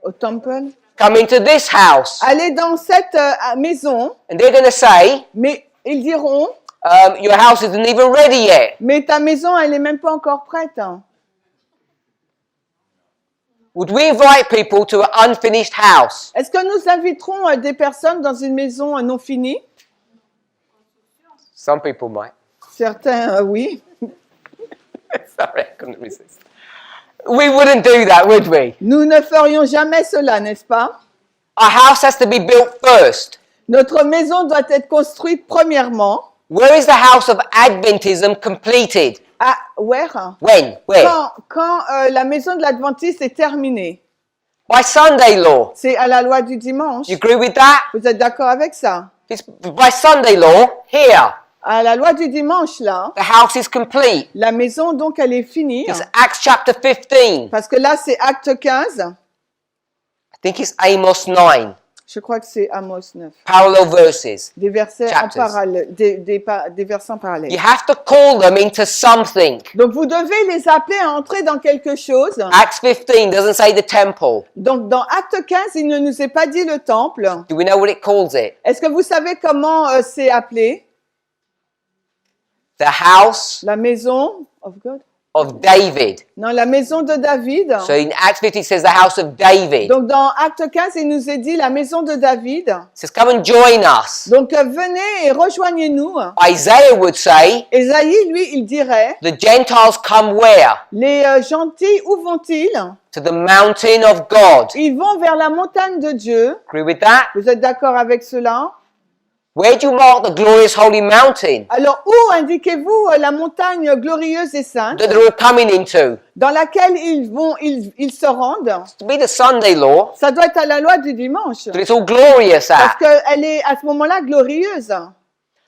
Au temple. Come into this house. Allez dans cette maison, And they're going to say, mais ils diront, your house isn't even ready yet. mais ta maison, elle n'est même pas encore prête. hein. Would we invite people to an unfinished house? Est-ce que nous inviterons des personnes dans une maison non finie? Some people might. Certains, oui. Sorry, I couldn't resist. We wouldn't do that, would we? Nous ne ferions jamais cela, n'est-ce pas? Our house has to be built first. Notre maison doit être construite premièrement. Where is the house of Adventism completed? À where? When? Where? Quand la maison de l'Adventiste est terminée. By Sunday law. C'est à la loi du dimanche. You agree with that? Vous êtes d'accord avec ça? It's by Sunday law, here, À la loi du dimanche, là, the house is complete. la maison, donc, elle est finie. It's Acts chapter 15. Parce que là, c'est Acte 15. I think it's Amos 9. Je crois que c'est Amos 9. Parallel verses. Des versets Chapters. en parallèle, des versets en parallèle. You have to call them into something. Donc, vous devez les appeler à entrer dans quelque chose. Acts 15 doesn't say the temple. Donc, dans Acte 15, il ne nous est pas dit le temple. Do we know what it calls it? Est-ce que vous savez comment c'est appelé? The house La maison of God? of David. Dans la maison de David. So in Acts 50 it says the house of David. Donc dans Acte 15, il nous est dit la maison de David. It says come and join us. Donc venez et rejoignez-nous. Isaiah would say, Ésaïe, lui, il dirait, the Gentiles come where? les gentils, où vont-ils? To the mountain of God. Ils vont vers la montagne de Dieu. Agree with that? Vous êtes d'accord avec cela? Where do you mark the glorious holy mountain Alors, où indiquez-vous la montagne glorieuse et sainte that they're all coming into? dans laquelle ils se rendent? To be the Sunday law, Ça doit être à la loi du dimanche. that it's all glorious Parce at. qu'elle est à ce moment-là glorieuse.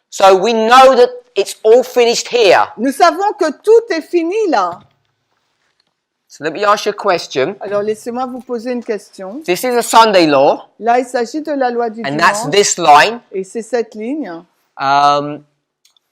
So we know that it's all finished here. Nous savons que tout est fini là. So let me ask you a question. Alors, laissez-moi vous poser une question. This is a Sunday law, Là, il s'agit de la loi du and that's dimanche. this line. Et c'est cette ligne.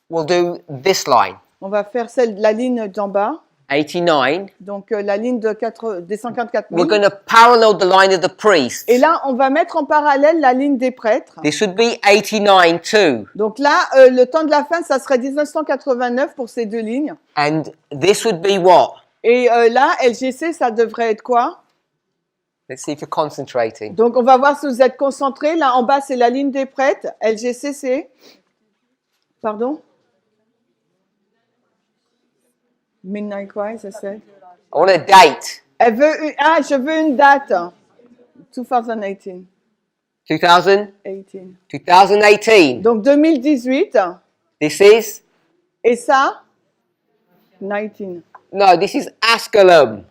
We'll do this line, On va faire la ligne d'en bas. 89. Donc, la ligne des 144 We're 000. going to parallel the line of the priests. Et là, on va mettre en parallèle la ligne des prêtres. This would be 89 too. Donc là, le temps de la fin, ça serait 1989 pour ces deux lignes. And this would be what? Et là, LGC, ça devrait être quoi? Let's see if you're concentrating. Donc, on va voir si vous êtes concentrés. Là, en bas, c'est la ligne des prêtres. LGC, c'est... Pardon? Midnight Cry, ça c'est... I want a date. Elle veut je veux une date. 2018. 2000? 18. 2018. Donc, 2018. This is? Et ça? 19. No, this is Asculum.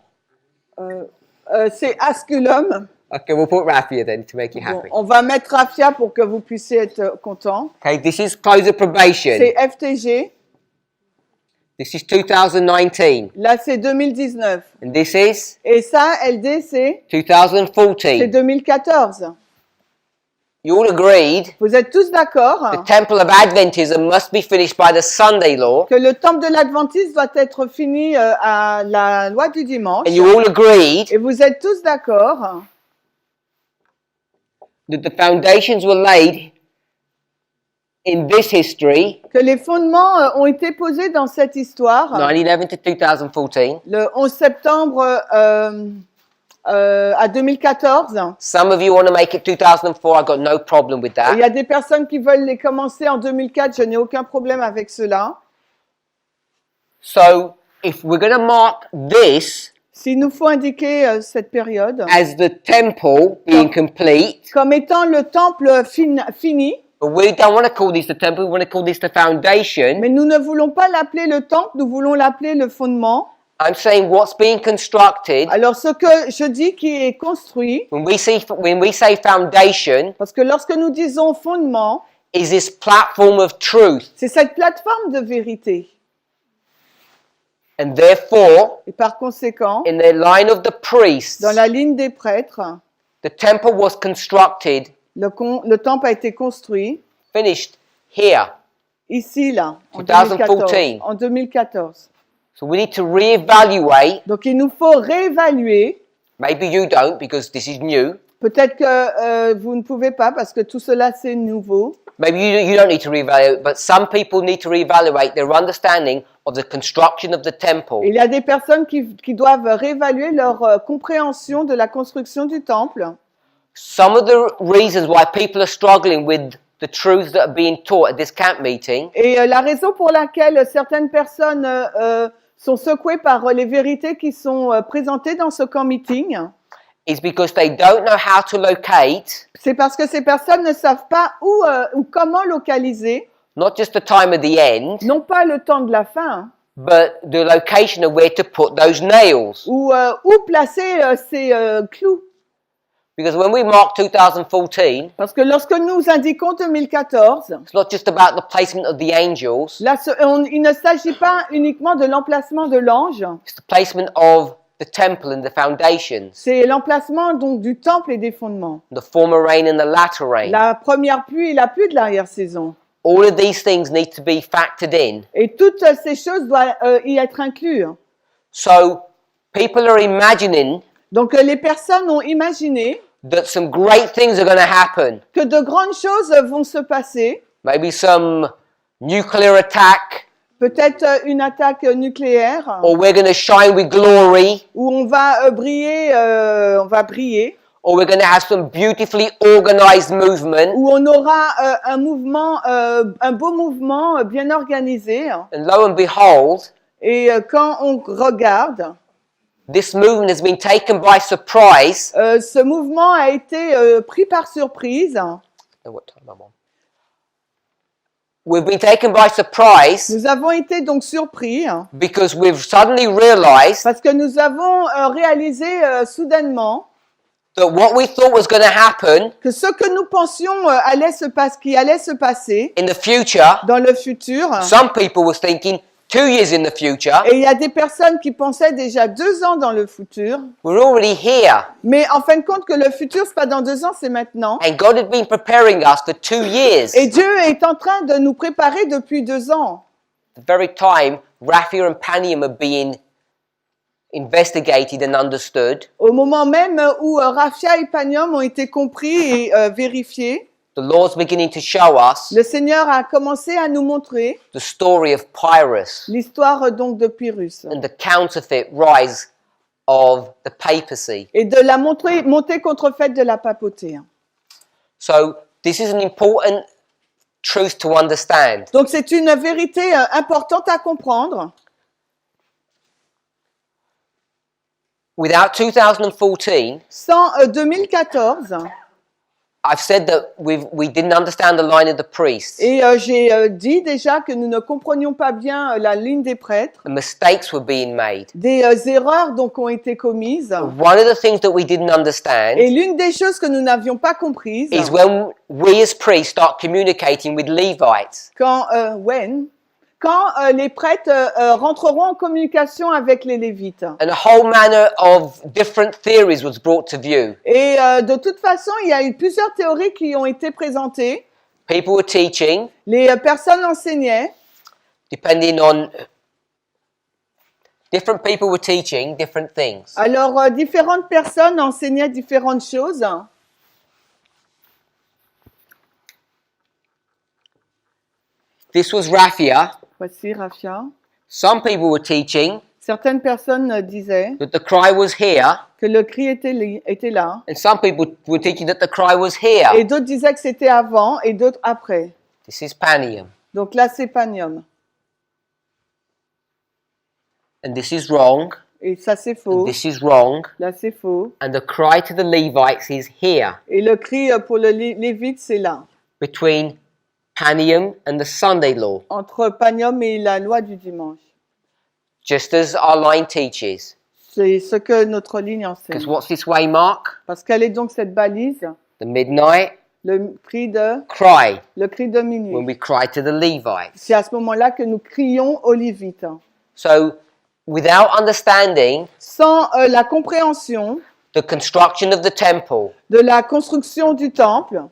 C'est Asculum. Okay, we'll put Raffia then to make you Bon, happy. on va mettre Raffia pour que vous puissiez être content. Okay, this is close of probation. C'est FTG. This is 2019. Là, c'est 2019. And this is Et ça, LD, c'est 2014. 2014. You all agreed Vous êtes tous d'accord the temple of Adventism must be finished by the Sunday law. que le temple de l'Adventiste doit être fini à la loi du dimanche. And you all agreed Et vous êtes tous d'accord that the foundations were laid in this history, que les fondements ont été posés dans cette histoire 9/11 to 2014. le 11 septembre à 2014. Some of you want to make it 2004. I've got no problem with Il y that. a des personnes qui veulent les commencer en 2004. Je n'ai aucun problème avec cela. So if we're going to mark this S'il nous faut indiquer cette période as the temple being complete, comme étant le temple fini, but we don't want to call this the temple, we want to call this the foundation. mais nous ne voulons pas l'appeler le temple, nous voulons l'appeler le fondement. I'm saying what's being constructed, Alors ce que je dis qui est construit, when we say foundation, parce que lorsque nous disons fondement, is this platform of truth. c'est cette plateforme de vérité. And therefore, Et par conséquent, in the line of the priests, dans la ligne des prêtres, the temple was constructed, le temple a été construit finished here. ici, là, en 2014. 2014. En 2014. So we need to reevaluate. Donc il nous faut réévaluer. Maybe you don't because this is new. Peut-être que vous ne pouvez pas parce que tout cela c'est nouveau. Maybe you don't need to reevaluate, but some people need to reevaluate their understanding of the construction of the temple. Il y a des personnes qui doivent réévaluer leur compréhension de la construction du temple. Some of the reasons why people are struggling with the truths that are being taught at this camp meeting Et la raison pour laquelle certaines personnes sont secouées par les vérités qui sont présentées dans ce camp meeting, is because they don't know how to locate c'est parce que ces personnes ne savent pas où ou comment localiser, not just the time of the end, non pas le temps de la fin, but the location of where to put those nails. ou où placer ces clous. Because when we mark 2014, Parce que lorsque nous indiquons 2014, it's not just about the placement of the angels, là, il ne s'agit pas uniquement de l'emplacement de l'ange, it's the placement of the temple and the foundations, c'est l'emplacement donc du temple et des fondements. the former rain and the latter rain. La première pluie et la pluie de l'arrière-saison. All of these things need to be factored in. Et toutes ces choses doivent y être incluses. So people are imagining Donc les personnes ont imaginé that some great things are going to happen. que de grandes choses vont se passer. Maybe some nuclear attack, peut-être une attaque nucléaire, or we're going to shine with glory, où on va briller, or we're going to have some beautifully organized movement. où on aura un mouvement, un beau mouvement bien organisé. And lo and behold, Et quand on regarde, this movement has been taken by surprise. ce mouvement a été pris par surprise. Oh, what time am I on? We've been taken by surprise Nous avons été donc surpris because we've suddenly realized parce que nous avons réalisé soudainement that what we thought was going to happen que ce que nous pensions qui allait se passer in the future, dans le futur, some people were thinking 2 years in the future, et il y a des personnes qui pensaient déjà 2 ans dans le futur, we're already here. mais en fin de compte que le futur, c'est pas dans 2 ans, c'est maintenant. And God had been preparing us for 2 years. Et Dieu est en train de nous préparer depuis 2 ans. The very time Raphia and Panium are being investigated and understood, Au moment même où Raphia et Panium ont été compris et vérifiés, the Lord's beginning to show us le Seigneur a commencé à nous montrer the story of Pyrrhus l'histoire donc de Pyrrhus and the counterfeit rise of the papacy. et de la montée contrefaite de la papauté. So this is an important truth to understand. Donc c'est une vérité importante à comprendre. Without 2014, Sans 2014, I've said that we didn't understand the line of the priests. et j'ai dit déjà que nous ne comprenions pas bien la ligne des prêtres, And mistakes were being made. des erreurs donc ont été commises. One of the things that we didn't understand Et l'une des choses que nous n'avions pas comprises, is when we as priests start communicating with Levites. quand les prêtres rentreront en communication avec les Lévites. And a whole manner of different theories was brought to view. Et de toute façon, il y a eu plusieurs théories qui ont été présentées. People were teaching, Les personnes enseignaient, depending on different people were teaching different things. alors différentes personnes enseignaient différentes choses. This was Raphia. Voici Raphia. Some people were teaching Certaines personnes disaient that the cry was here, que le cri était là, and some people were teaching that the cry was here. et d'autres disaient que c'était avant et d'autres après. This is Panium, Donc là, c'est Panium. and this is wrong, Et ça, c'est and faux. this is wrong, Là, c'est faux. and the cry to the Levites is here, Et le cri pour le Lévite, c'est là, between Panium and the Sunday law, entre Panium et la loi du dimanche. just as our line teaches. C'est ce que notre ligne enseigne. Because what's this way mark? Parce qu'elle est donc cette balise, The midnight le cri de cry, when minuit. we cry to the Levites. C'est à ce moment-là que nous crions aux Lévites. So, without understanding Sans la compréhension the construction of the temple, de la construction du temple,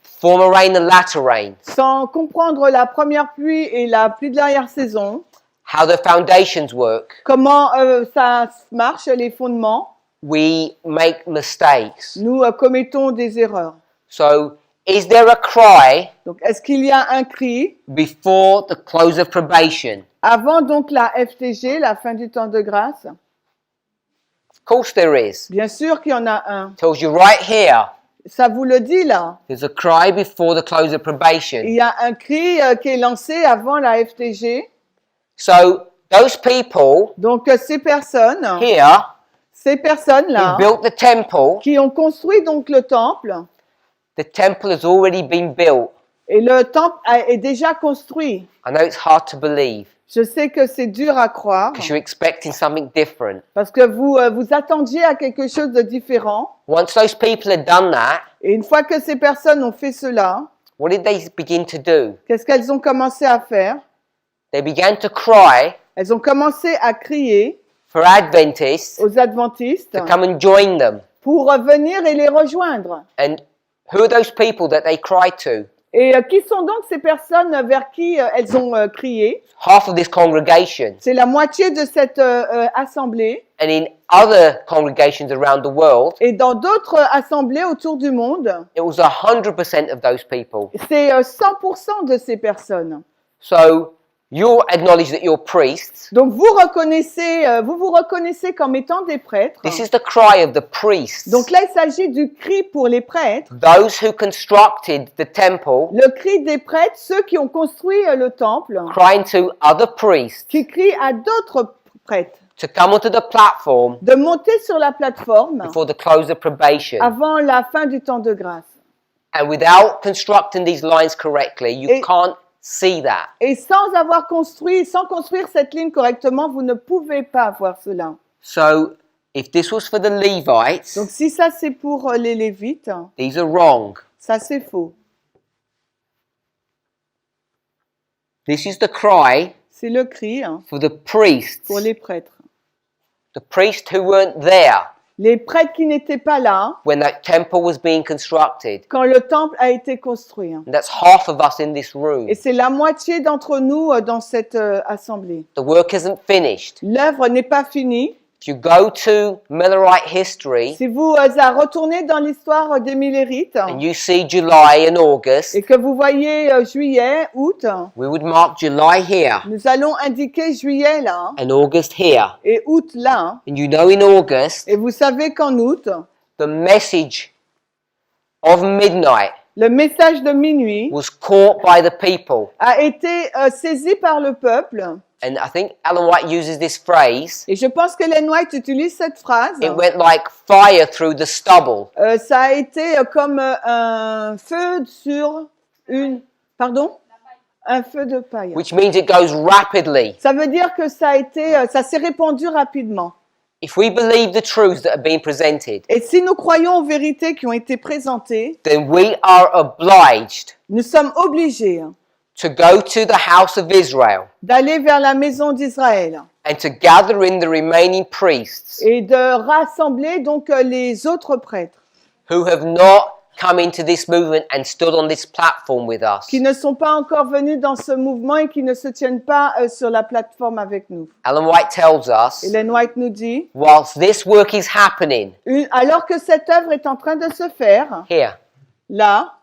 former rain and latter rain, sans comprendre la première pluie et la pluie de l'arrière-saison, how the foundations work, comment ça marche, les fondements, we make mistakes. nous commettons des erreurs. So, is there a cry Donc, est-ce qu'il y a un cri before the close of probation? avant donc la FTG, la fin du temps de grâce? Of course there is. Bien sûr qu'il y en a un. Tells you right here, Ça vous le dit là. there's a cry before the close of Il probation. y a un cri qui est lancé avant la FTG. So, those people Donc, ces personnes-là, who built the temple, qui ont construit donc le temple, the temple has already been built. et le temple est déjà construit. I know it's hard to believe Je sais que c'est dur à croire because you're expecting something different. parce que vous attendiez à quelque chose de différent. Once those people had done that, Et une fois que ces personnes ont fait cela, what did they begin to do? qu'est-ce qu'elles ont commencé à faire? They began to cry Elles ont commencé à crier for Adventists aux adventistes to come and join them. pour venir et les rejoindre. And who are those people that they cry to? Et qui sont donc ces personnes vers qui elles ont crié? Half of this congregation. C'est la moitié de cette assemblée. And in other congregations around the world, Et dans d'autres assemblées autour du monde, it was 100% of those people. c'est 100% de ces personnes. So You acknowledge that you're priests. Donc vous vous reconnaissez comme étant des prêtres. This is the cry of the priests. Donc là, il s'agit du cri pour les prêtres. Those who constructed the temple, Le cri des prêtres, ceux qui ont construit le temple, crying to other priests qui crient à d'autres prêtres to come onto the platform de monter sur la plateforme before the close of probation. avant la fin du temps de grâce. And without constructing these lines correctly, you Et- can't see that. Et sans construire cette ligne correctement, vous ne pouvez pas voir cela. So, if this was for the Levites, Donc si ça c'est pour les Lévites, these are wrong. ça c'est faux. This is the cry C'est le cri for the priests, pour les prêtres. the priests who weren't there Les prêtres qui n'étaient pas là when that temple was being constructed. quand le temple a été construit. And that's half of us in this room. Et c'est la moitié d'entre nous dans cette assemblée. The work isn't finished. L'œuvre n'est pas finie. If you go to Millerite history Si vous retournez dans l'histoire des Millérites and you see July and August, et que vous voyez juillet, août, we would mark July here nous allons indiquer juillet là and August here. et août là. And you know in August, Et vous savez qu'en août, the message of midnight le message de minuit was caught by the people. a été saisi par le peuple. And I think Ellen White uses this phrase. Et je pense que Ellen White utilise cette phrase. It went like fire through the stubble. Ça a été comme un feu sur une... Pardon? Un feu de paille. Which means it goes rapidly. Ça veut dire que ça s'est répandu rapidement. If we believe the truths that are being presented, Et si nous croyons aux vérités qui ont été présentées, then we are obliged nous sommes obligés to go to the house of Israel d'aller vers la maison d'Israël and to gather in the remaining priests et de rassembler donc les autres prêtres who have not come into this movement and stood on this platform with us. qui ne sont pas encore venus dans ce mouvement et qui ne se tiennent pas sur la plateforme avec nous. Ellen White tells us, Ellen White nous dit, whilst this work is happening alors que cette œuvre est en train de se faire, here, là,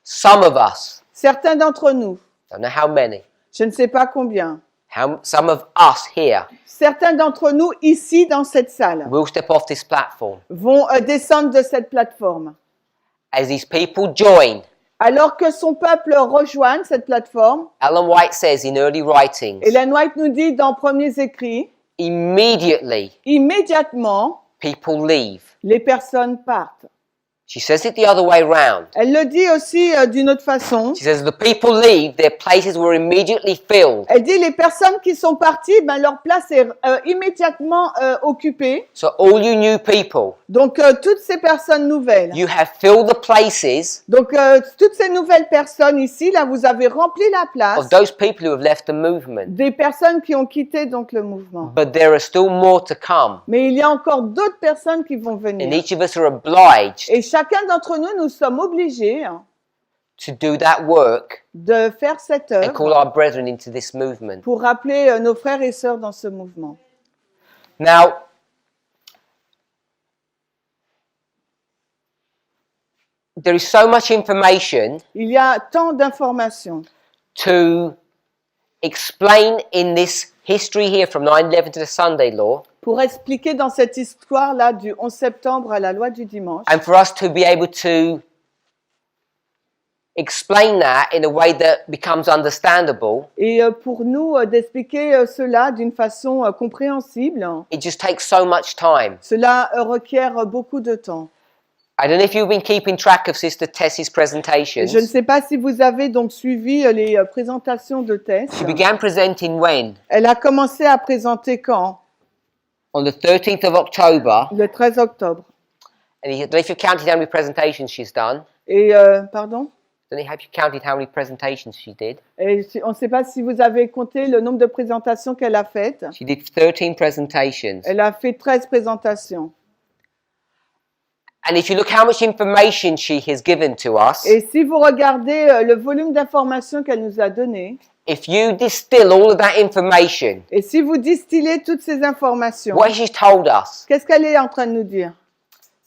some of us, certains d'entre nous, don't know how many, je ne sais pas combien, some of us here certains d'entre nous ici dans cette salle will step off this platform vont descendre de cette plateforme. as these people join. Alors que son peuple rejoigne cette plateforme, Ellen White says in early writings, Ellen White nous dit dans Premiers Écrits, immediately immédiatement, people leave. les personnes partent. She says it the other way round. Elle le dit aussi d'une autre façon. She says the people leave, their places were immediately filled. Elle dit les personnes qui sont parties, leur place est immédiatement occupée. So all you new people, Donc toutes ces personnes nouvelles. you have filled the places Donc toutes ces nouvelles personnes ici, là, vous avez rempli la place of those people who have left the movement. des personnes qui ont quitté donc le mouvement. But there are still more to come. Mais il y a encore d'autres personnes qui vont And venir. each of us are obliged Et chacun d'entre nous, nous sommes obligés to do that work de faire cette and call œuvre our brethren into this movement. pour rappeler nos frères et sœurs dans ce mouvement. Now, there is so much information Il y a tant d'informations to explain in this history here from 9/11 to the Sunday law, pour expliquer dans cette histoire-là du 11 septembre à la loi du dimanche and for us to be able to explain that in a way that becomes understandable. et pour nous d'expliquer cela d'une façon compréhensible. It just takes so much time. Cela requiert beaucoup de temps. I don't know if you've been keeping track of Sister Tess's presentations. Je ne sais pas si vous avez donc suivi les présentations de Tess. She began presenting when? Elle a commencé à présenter quand? On the 13th of October. Le 13 octobre. And I don't know if you've counted how many presentations she's done. Et, pardon? I don't know if you counted how many presentations she did. Et on ne sait pas si vous avez compté le nombre de présentations qu'elle a faites. She did 13 presentations. Elle a fait 13 présentations. And if you look how much information she has given to us, Et si vous regardez le volume d'informations qu'elle nous a donné, if you distill all of that information, et si vous distillez toutes ces informations, what she's told us, qu'est-ce qu'elle est en train de nous dire?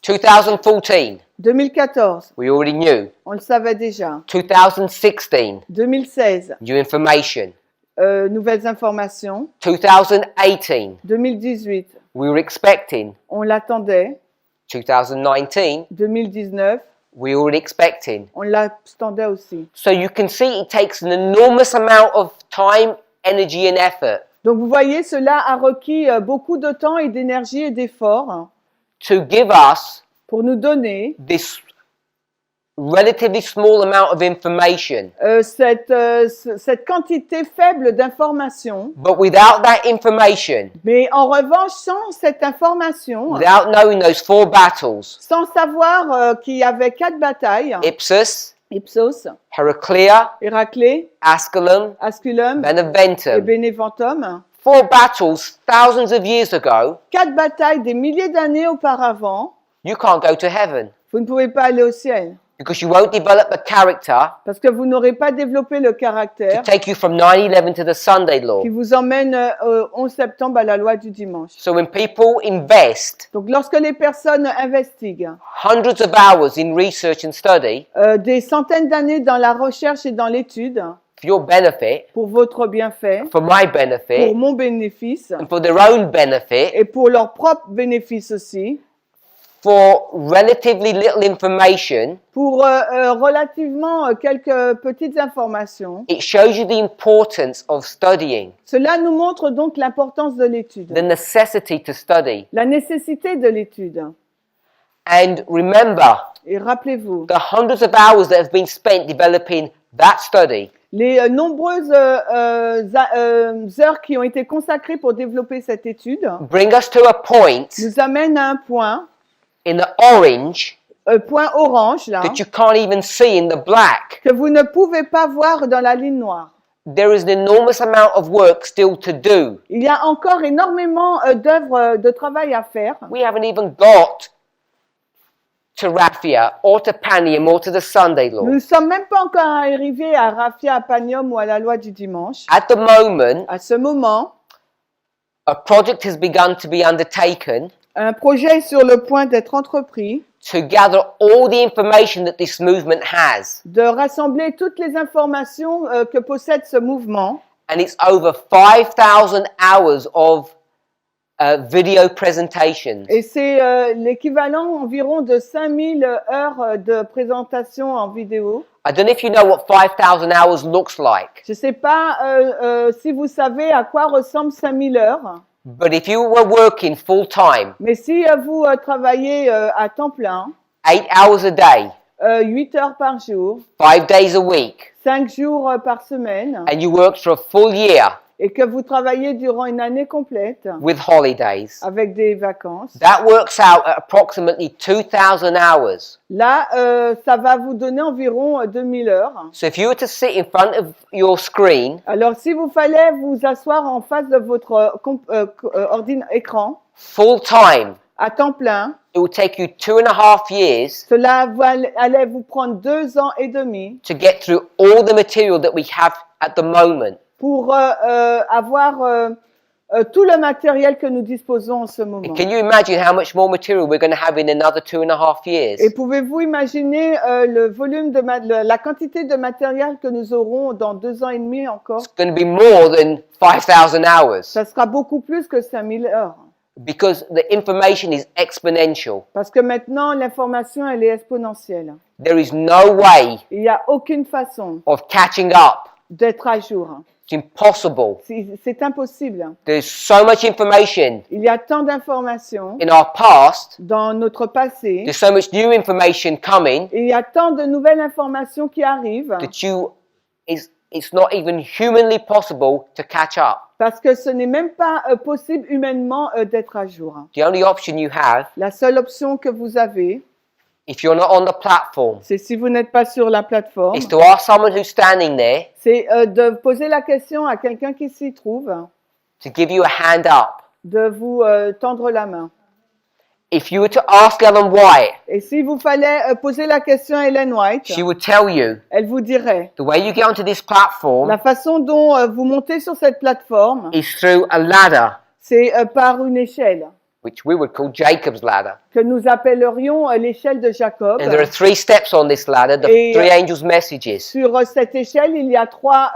2014, 2014, we already knew. on le savait déjà. 2016, 2016, new information. nouvelles informations. 2018, 2018, we were expecting. on l'attendait. 2019, 2019, we were expecting. on l'attendait aussi. So you can see it takes an enormous amount of time, energy and effort Donc vous voyez, cela a requis beaucoup de temps et d'énergie et d'efforts to give us pour nous donner this relatively small amount of information. cette quantité faible d'informations. But without that information, Mais en revanche, sans cette information, without knowing those 4 battles, sans savoir qu'il y avait 4 batailles, Ipsus, Ipsos, Heraclea, Héraclée, Asculum, Asculum et Beneventum, Beneventum, 4 battles thousands of years ago, 4 batailles des milliers d'années auparavant, you can't go to heaven vous ne pouvez pas aller au ciel. because you won't develop the character Parce que vous n'aurez pas développé le to caractère take you from 9/11 to the Sunday law. qui vous emmène au 11 septembre à la loi du dimanche. So when people invest Donc lorsque les personnes investiguent hundreds of hours in research and study des centaines d'années dans la recherche et dans l'étude, for your benefit, pour votre bienfait, for my pour benefit, mon bénéfice and for their own benefit, et pour leur propre bénéfice aussi, for relatively little information, pour relativement quelques petites informations, it shows you the importance of studying, cela nous montre donc l'importance de l'étude, the necessity to study. la nécessité de l'étude. And remember, Et rappelez-vous, the hundreds of hours that have been spent developing that study les nombreuses heures qui ont été consacrées pour développer cette étude bring us to a point nous amènent à un point orange point orange là, that you can't even see in the black. que vous ne pouvez pas voir dans la ligne noire. There is an enormous amount of work still to do. Il y a encore énormément d'œuvres de travail à faire. We haven't even got to Raphia or to Panium or to the Sunday law. Nous ne sommes même pas encore arrivés à Raphia, à Panium ou à la loi du dimanche. At the moment, À ce moment, a project has begun to be undertaken un projet est sur le point d'être entrepris to gather all the information that this movement has. de rassembler toutes les informations que possède ce mouvement. And it's over 5,000 hours of video presentations. Et c'est l'équivalent environ de 5000 heures de présentation en vidéo. I don't know if you know what 5,000 hours looks like, Je ne sais pas si vous savez à quoi ressemblent 5000 heures, but if you were working full time, mais si vous travaillez à temps plein, 8 hours a day, 8 heures par jour, 5 days a week, 5 jours par semaine, and you worked for a full year et que vous travaillez durant une année complète with holidays, avec des vacances, that works out at approximately 2,000 hours. là, ça va vous donner environ 2000 heures. So if you were to sit in front of your screen Alors, si vous fallait vous asseoir en face de votre écran, full time, à temps plein, it would take you 2.5 years cela allait vous prendre 2 ans et demi to get through all the material that we have at the moment. pour avoir tout le matériel que nous disposons en ce moment. Can you imagine how much more material we're going to have in another 2.5 years? Et pouvez-vous imaginer le volume la quantité de matériel que nous aurons dans 2 ans et demi encore? It's going to be more than 5,000 hours Ça sera beaucoup plus que 5000 heures. because the information is exponential. Parce que maintenant, l'information, elle est exponentielle. There is no way Il n'y a aucune façon of catching up. d'être à jour. It's impossible. C'est impossible. There's so much information Il y a tant d'informations in our past. dans notre passé. There's so much new information coming Et il y a tant de nouvelles informations qui arrivent that it's not even humanly possible to catch up. parce que ce n'est même pas possible humainement d'être à jour. The only option you have, La seule option que vous avez, if you're not on the platform, c'est si vous n'êtes pas sur la plateforme, is to ask someone who's standing there c'est de poser la question à quelqu'un qui s'y trouve, to give you a hand up. de vous tendre la main. If you were to ask Ellen White, Et si vous fallait poser la question à Ellen White, she would tell you elle vous dirait the way you get onto this platform la façon dont vous montez sur cette plateforme, is through a ladder. c'est par une échelle. which we would call Jacob's ladder. que nous appellerions l'échelle de Jacob. And there are 3 steps on this ladder, the Et 3 angels' messages. sur cette échelle, il y a 3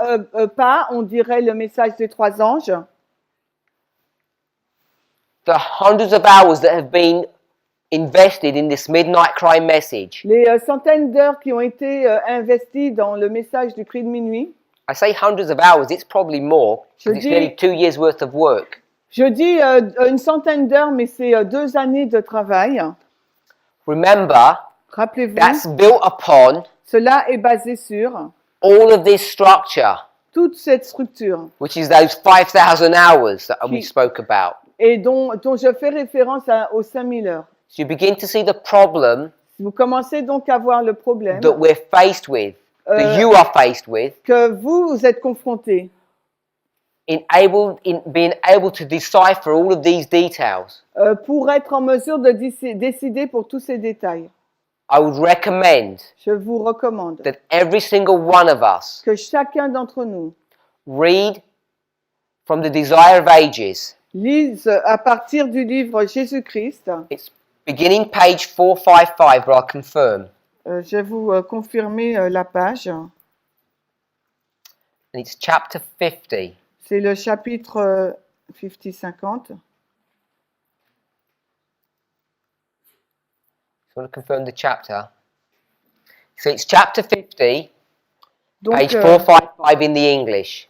pas, on dirait le message des 3 anges. The hundreds of hours that have been invested in this midnight cry message. Les centaines d'heures qui ont été investies dans le message du cri de minuit. I say hundreds of hours, it's probably more, Je because it's dis- nearly 2 years' worth of work. Je dis une centaine d'heures, mais c'est 2 années de travail. Remember, Rappelez-vous, that's built upon cela est basé sur all of this structure, toute cette structure which is those 5,000 hours that we Qui- spoke about. et dont je fais référence aux 5000 heures. So you begin to see the problem Vous commencez donc à voir le problème that we're faced with, that Euh, you are faced with, que vous êtes confrontés in being able to decipher all of these details. pour être en mesure de décider pour tous ces détails. I would recommend Je vous recommande that every single one of us que chacun d'entre nous read from the Desire of Ages. lise à partir du livre Jésus-Christ. It's beginning page 455, but I'll confirm. Je vais vous confirmer la page. And it's chapter 50. C'est le chapitre 50. I want to confirm the chapter. So it's chapter 50, Donc, page 455 in the English.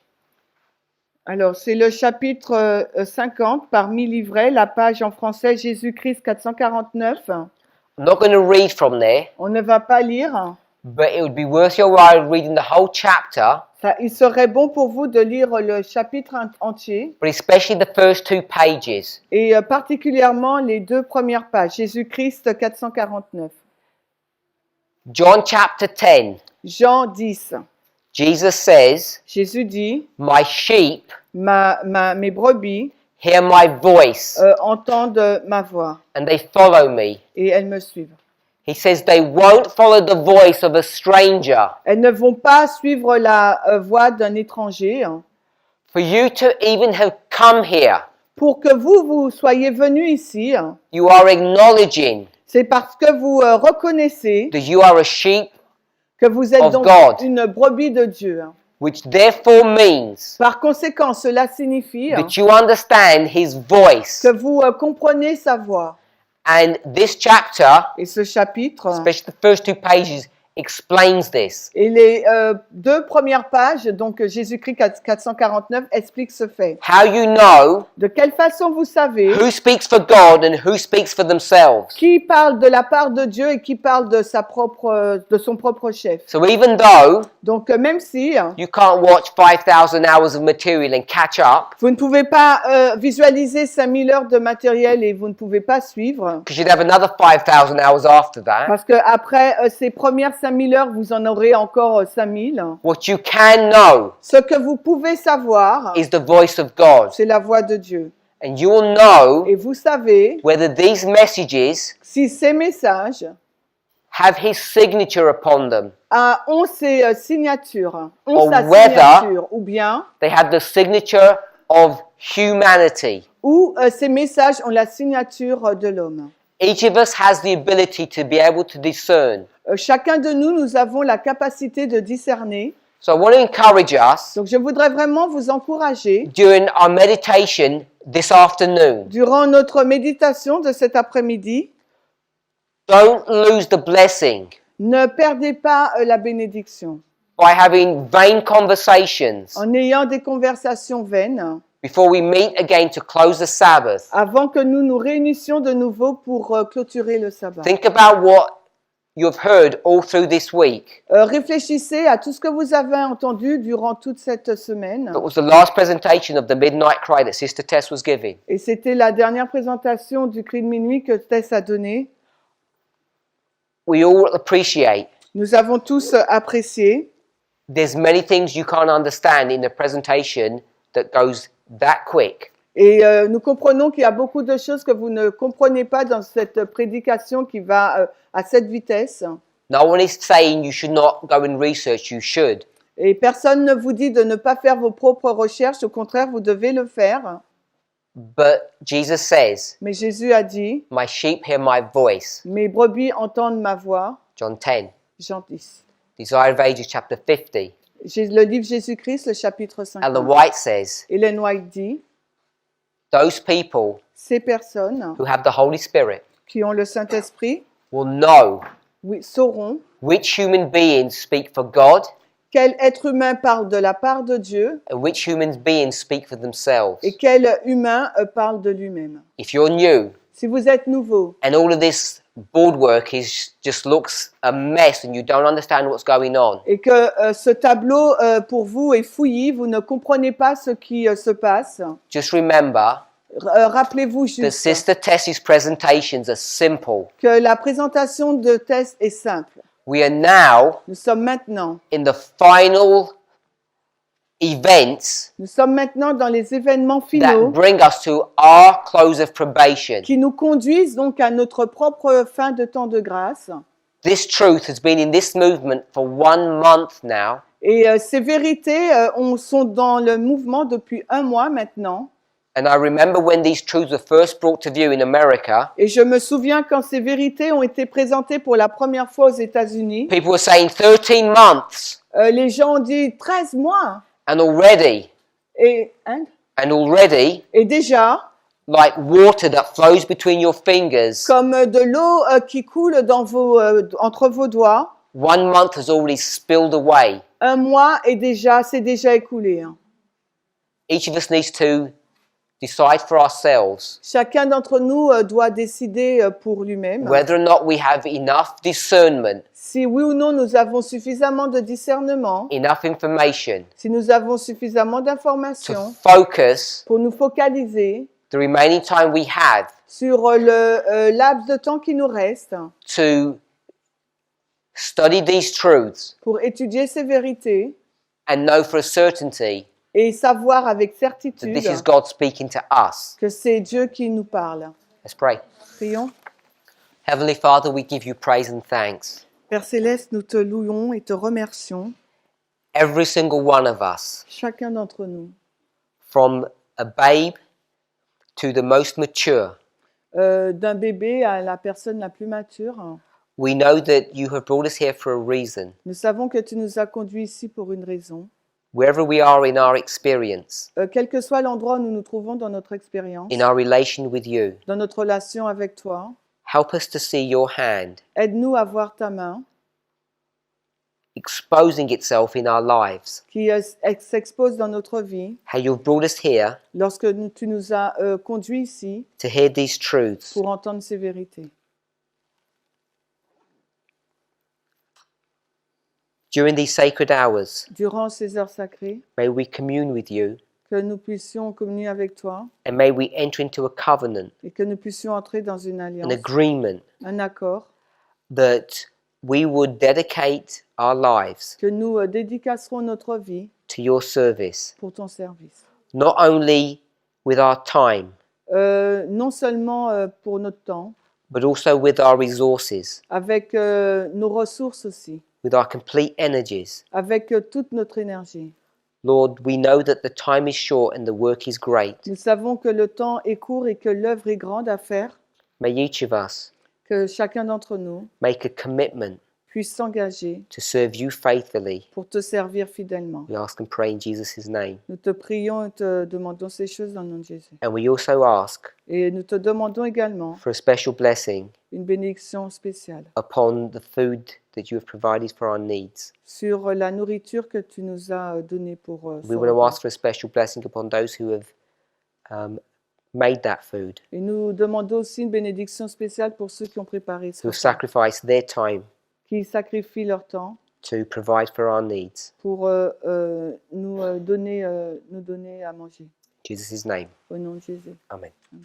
alors, c'est le chapitre 50 parmi livrets, la page en français Jésus-Christ 449. I'm not going to read from there, On ne va pas lire. but it would be worth your while reading the whole chapter, Il serait bon pour vous de lire le chapitre entier but especially the first 2 pages. et particulièrement les 2 premières pages. Jésus-Christ 449. John chapter 10, Jean 10. Jesus says, Jésus dit, My sheep mes brebis hear my voice entendent ma voix and they follow me. et elles me suivent. He says they won't follow the voice of a stranger. Elles ne vont pas suivre la voix d'un étranger. For you to even have come here, Pour que vous soyez venus ici, you are acknowledging c'est parce que vous reconnaissez that you are a sheep, que vous êtes of donc God. une brebis de Dieu. which therefore means Par conséquent, cela signifie that you understand his voice. que vous comprenez sa voix. And this chapter, Et ce chapitre, especially the first 2 pages, explains this. et les 2 premières pages, donc Jésus-Christ 449, expliquent ce fait. How you know De quelle façon vous savez who speaks for God and who speaks for themselves. qui parle de la part de Dieu et qui parle de son propre chef. So even though Donc même si you can't watch 5,000 hours of material and catch up, vous ne pouvez pas visualiser 5000 heures de matériel et vous ne pouvez pas suivre, because you'd have another 5,000 hours after that, parce qu'après ces premières 5000 heures, vous en aurez encore 5000. what you can know Ce que vous pouvez savoir, is the voice of God. c'est la voix de Dieu. And you will know Et vous savez whether these messages si ces messages have his signature upon them. ont ses signatures, ont Or sa whether- signature, ou bien They have the signature of humanity. ou ces messages ont la signature de l'homme. Each of us has the ability to be able to discern. Chacun de nous, nous avons la capacité de discerner. So I want to encourage us Donc je voudrais vraiment vous encourager, during our meditation this afternoon. durant notre méditation de cet après-midi, Don't lose the blessing ne perdez pas la bénédiction. by having vain conversations En ayant des conversations vaines, before we meet again to close the Sabbath. avant que nous nous réunissions de nouveau pour clôturer le sabbat. Think about what you have heard all through this week. Réfléchissez à tout ce que vous avez entendu durant toute cette semaine. That was the last presentation of the midnight cry that Sister Tess was giving. Et c'était la dernière présentation du cri de minuit que Tess a donné. We all appreciate Nous avons tous apprécié. there's many things you can't understand in the presentation that goes that quick. Et nous comprenons qu'il y a beaucoup de choses que vous ne comprenez pas dans cette prédication qui va à cette vitesse. No one is saying you should not go and research, you should. Et personne ne vous dit de ne pas faire vos propres recherches. Au contraire, vous devez le faire. But Jesus says, Mais Jésus a dit, my sheep hear my voice. mes brebis entendent ma voix. John 10. Jean 10. Desire of Ages chapter 50. Le livre Jésus-Christ, le chapitre Ellen 50. White says, Ellen White dit, those people ces personnes who have the Holy Spirit qui ont le Saint-Esprit will know sauront which human beings speak for God quel être humain parle de la part de Dieu and which human beings speak for themselves. et quel humain parle de lui-même. If you're new Si vous êtes nouveau and all of this board work just looks a mess and you don't understand what's going on, et que ce tableau pour vous est fouillis, vous ne comprenez pas ce qui se passe, just remember rappelez-vous that juste Sister Tessie's presentations are simple. que la présentation de Tess est simple. We are now Nous sommes maintenant dans les événements that finaux bring us to our close of probation. qui nous conduisent donc à notre propre fin de temps de grâce. This truth has been in this movement for 1 month now. Et ces vérités sont dans le mouvement depuis 1 mois maintenant. And I remember when these truths were first brought to view in America, Et je me souviens quand ces vérités ont été présentées pour la première fois aux États-Unis, people were saying 13 months les gens ont dit 13 mois. and already, Et déjà, like water that flows between your fingers, comme de l'eau qui coule dans entre vos doigts, 1 month has already spilled away. 1 mois s'est déjà écoulé. Hein. Each of us needs to decide for ourselves Chacun d'entre nous doit décider pour lui-même whether or not we have enough discernment, si oui ou non nous avons suffisamment de discernement, enough information si nous avons suffisamment to d'informations focus pour nous focaliser the remaining time we have sur le laps de temps qui nous reste to study these truths pour étudier ces vérités and know for a certainty et savoir avec that certitude this is God speaking to us. que c'est Dieu qui nous parle. Let's pray. Prions. Heavenly Father, we give you praise and thanks. Père Céleste, nous te louons et te remercions, Every single one of us, chacun d'entre nous, from a babe to the most mature, d'un bébé à la personne la plus mature. we know that you have brought us here for a reason. Nous savons que tu nous as conduits ici pour une raison. Wherever we are in our experience, Quel que soit l'endroit où nous nous trouvons dans notre expérience, in our relation with you, dans notre relation avec toi, help us to see your hand aide-nous à voir ta main exposing itself in our lives. qui s'expose dans notre vie How you've brought us here lorsque tu nous as conduits ici to hear these truths. pour entendre ces vérités. During these sacred hours, Durant ces heures sacrées, may we commune with you que nous puissions communier avec toi and may we enter into a covenant, et que nous puissions entrer dans une an alliance, agreement un accord, that we would dedicate our lives que nous dédicacerons notre vie to your service, pour ton service. not only with our time, Non seulement pour notre temps, but also with our resources, avec nos ressources aussi, with our complete energies. avec toute notre énergie. Lord, we know that the time is short and the work is great. Nous savons que le temps est court et que l'œuvre est grande à faire, May each of us que chacun d'entre nous make a commitment puisse s'engager to serve you faithfully. pour te servir fidèlement. We ask and pray in Jesus' name. Nous te prions et te demandons ces choses dans le nom de Jésus. And we also ask Et nous te demandons également for a special blessing une bénédiction spéciale upon the food that you have provided for our needs. sur la nourriture que tu nous as donnée pour We ce want to repas. ask for a special blessing upon those who have made that food, Et nous demandons aussi une bénédiction spéciale pour ceux qui ont préparé ce who have repas, sacrificed their time qui sacrifient leur temps to provide for our needs. pour nous donner à manger. In Jesus' name, Au nom de Jésus. amen. Amen.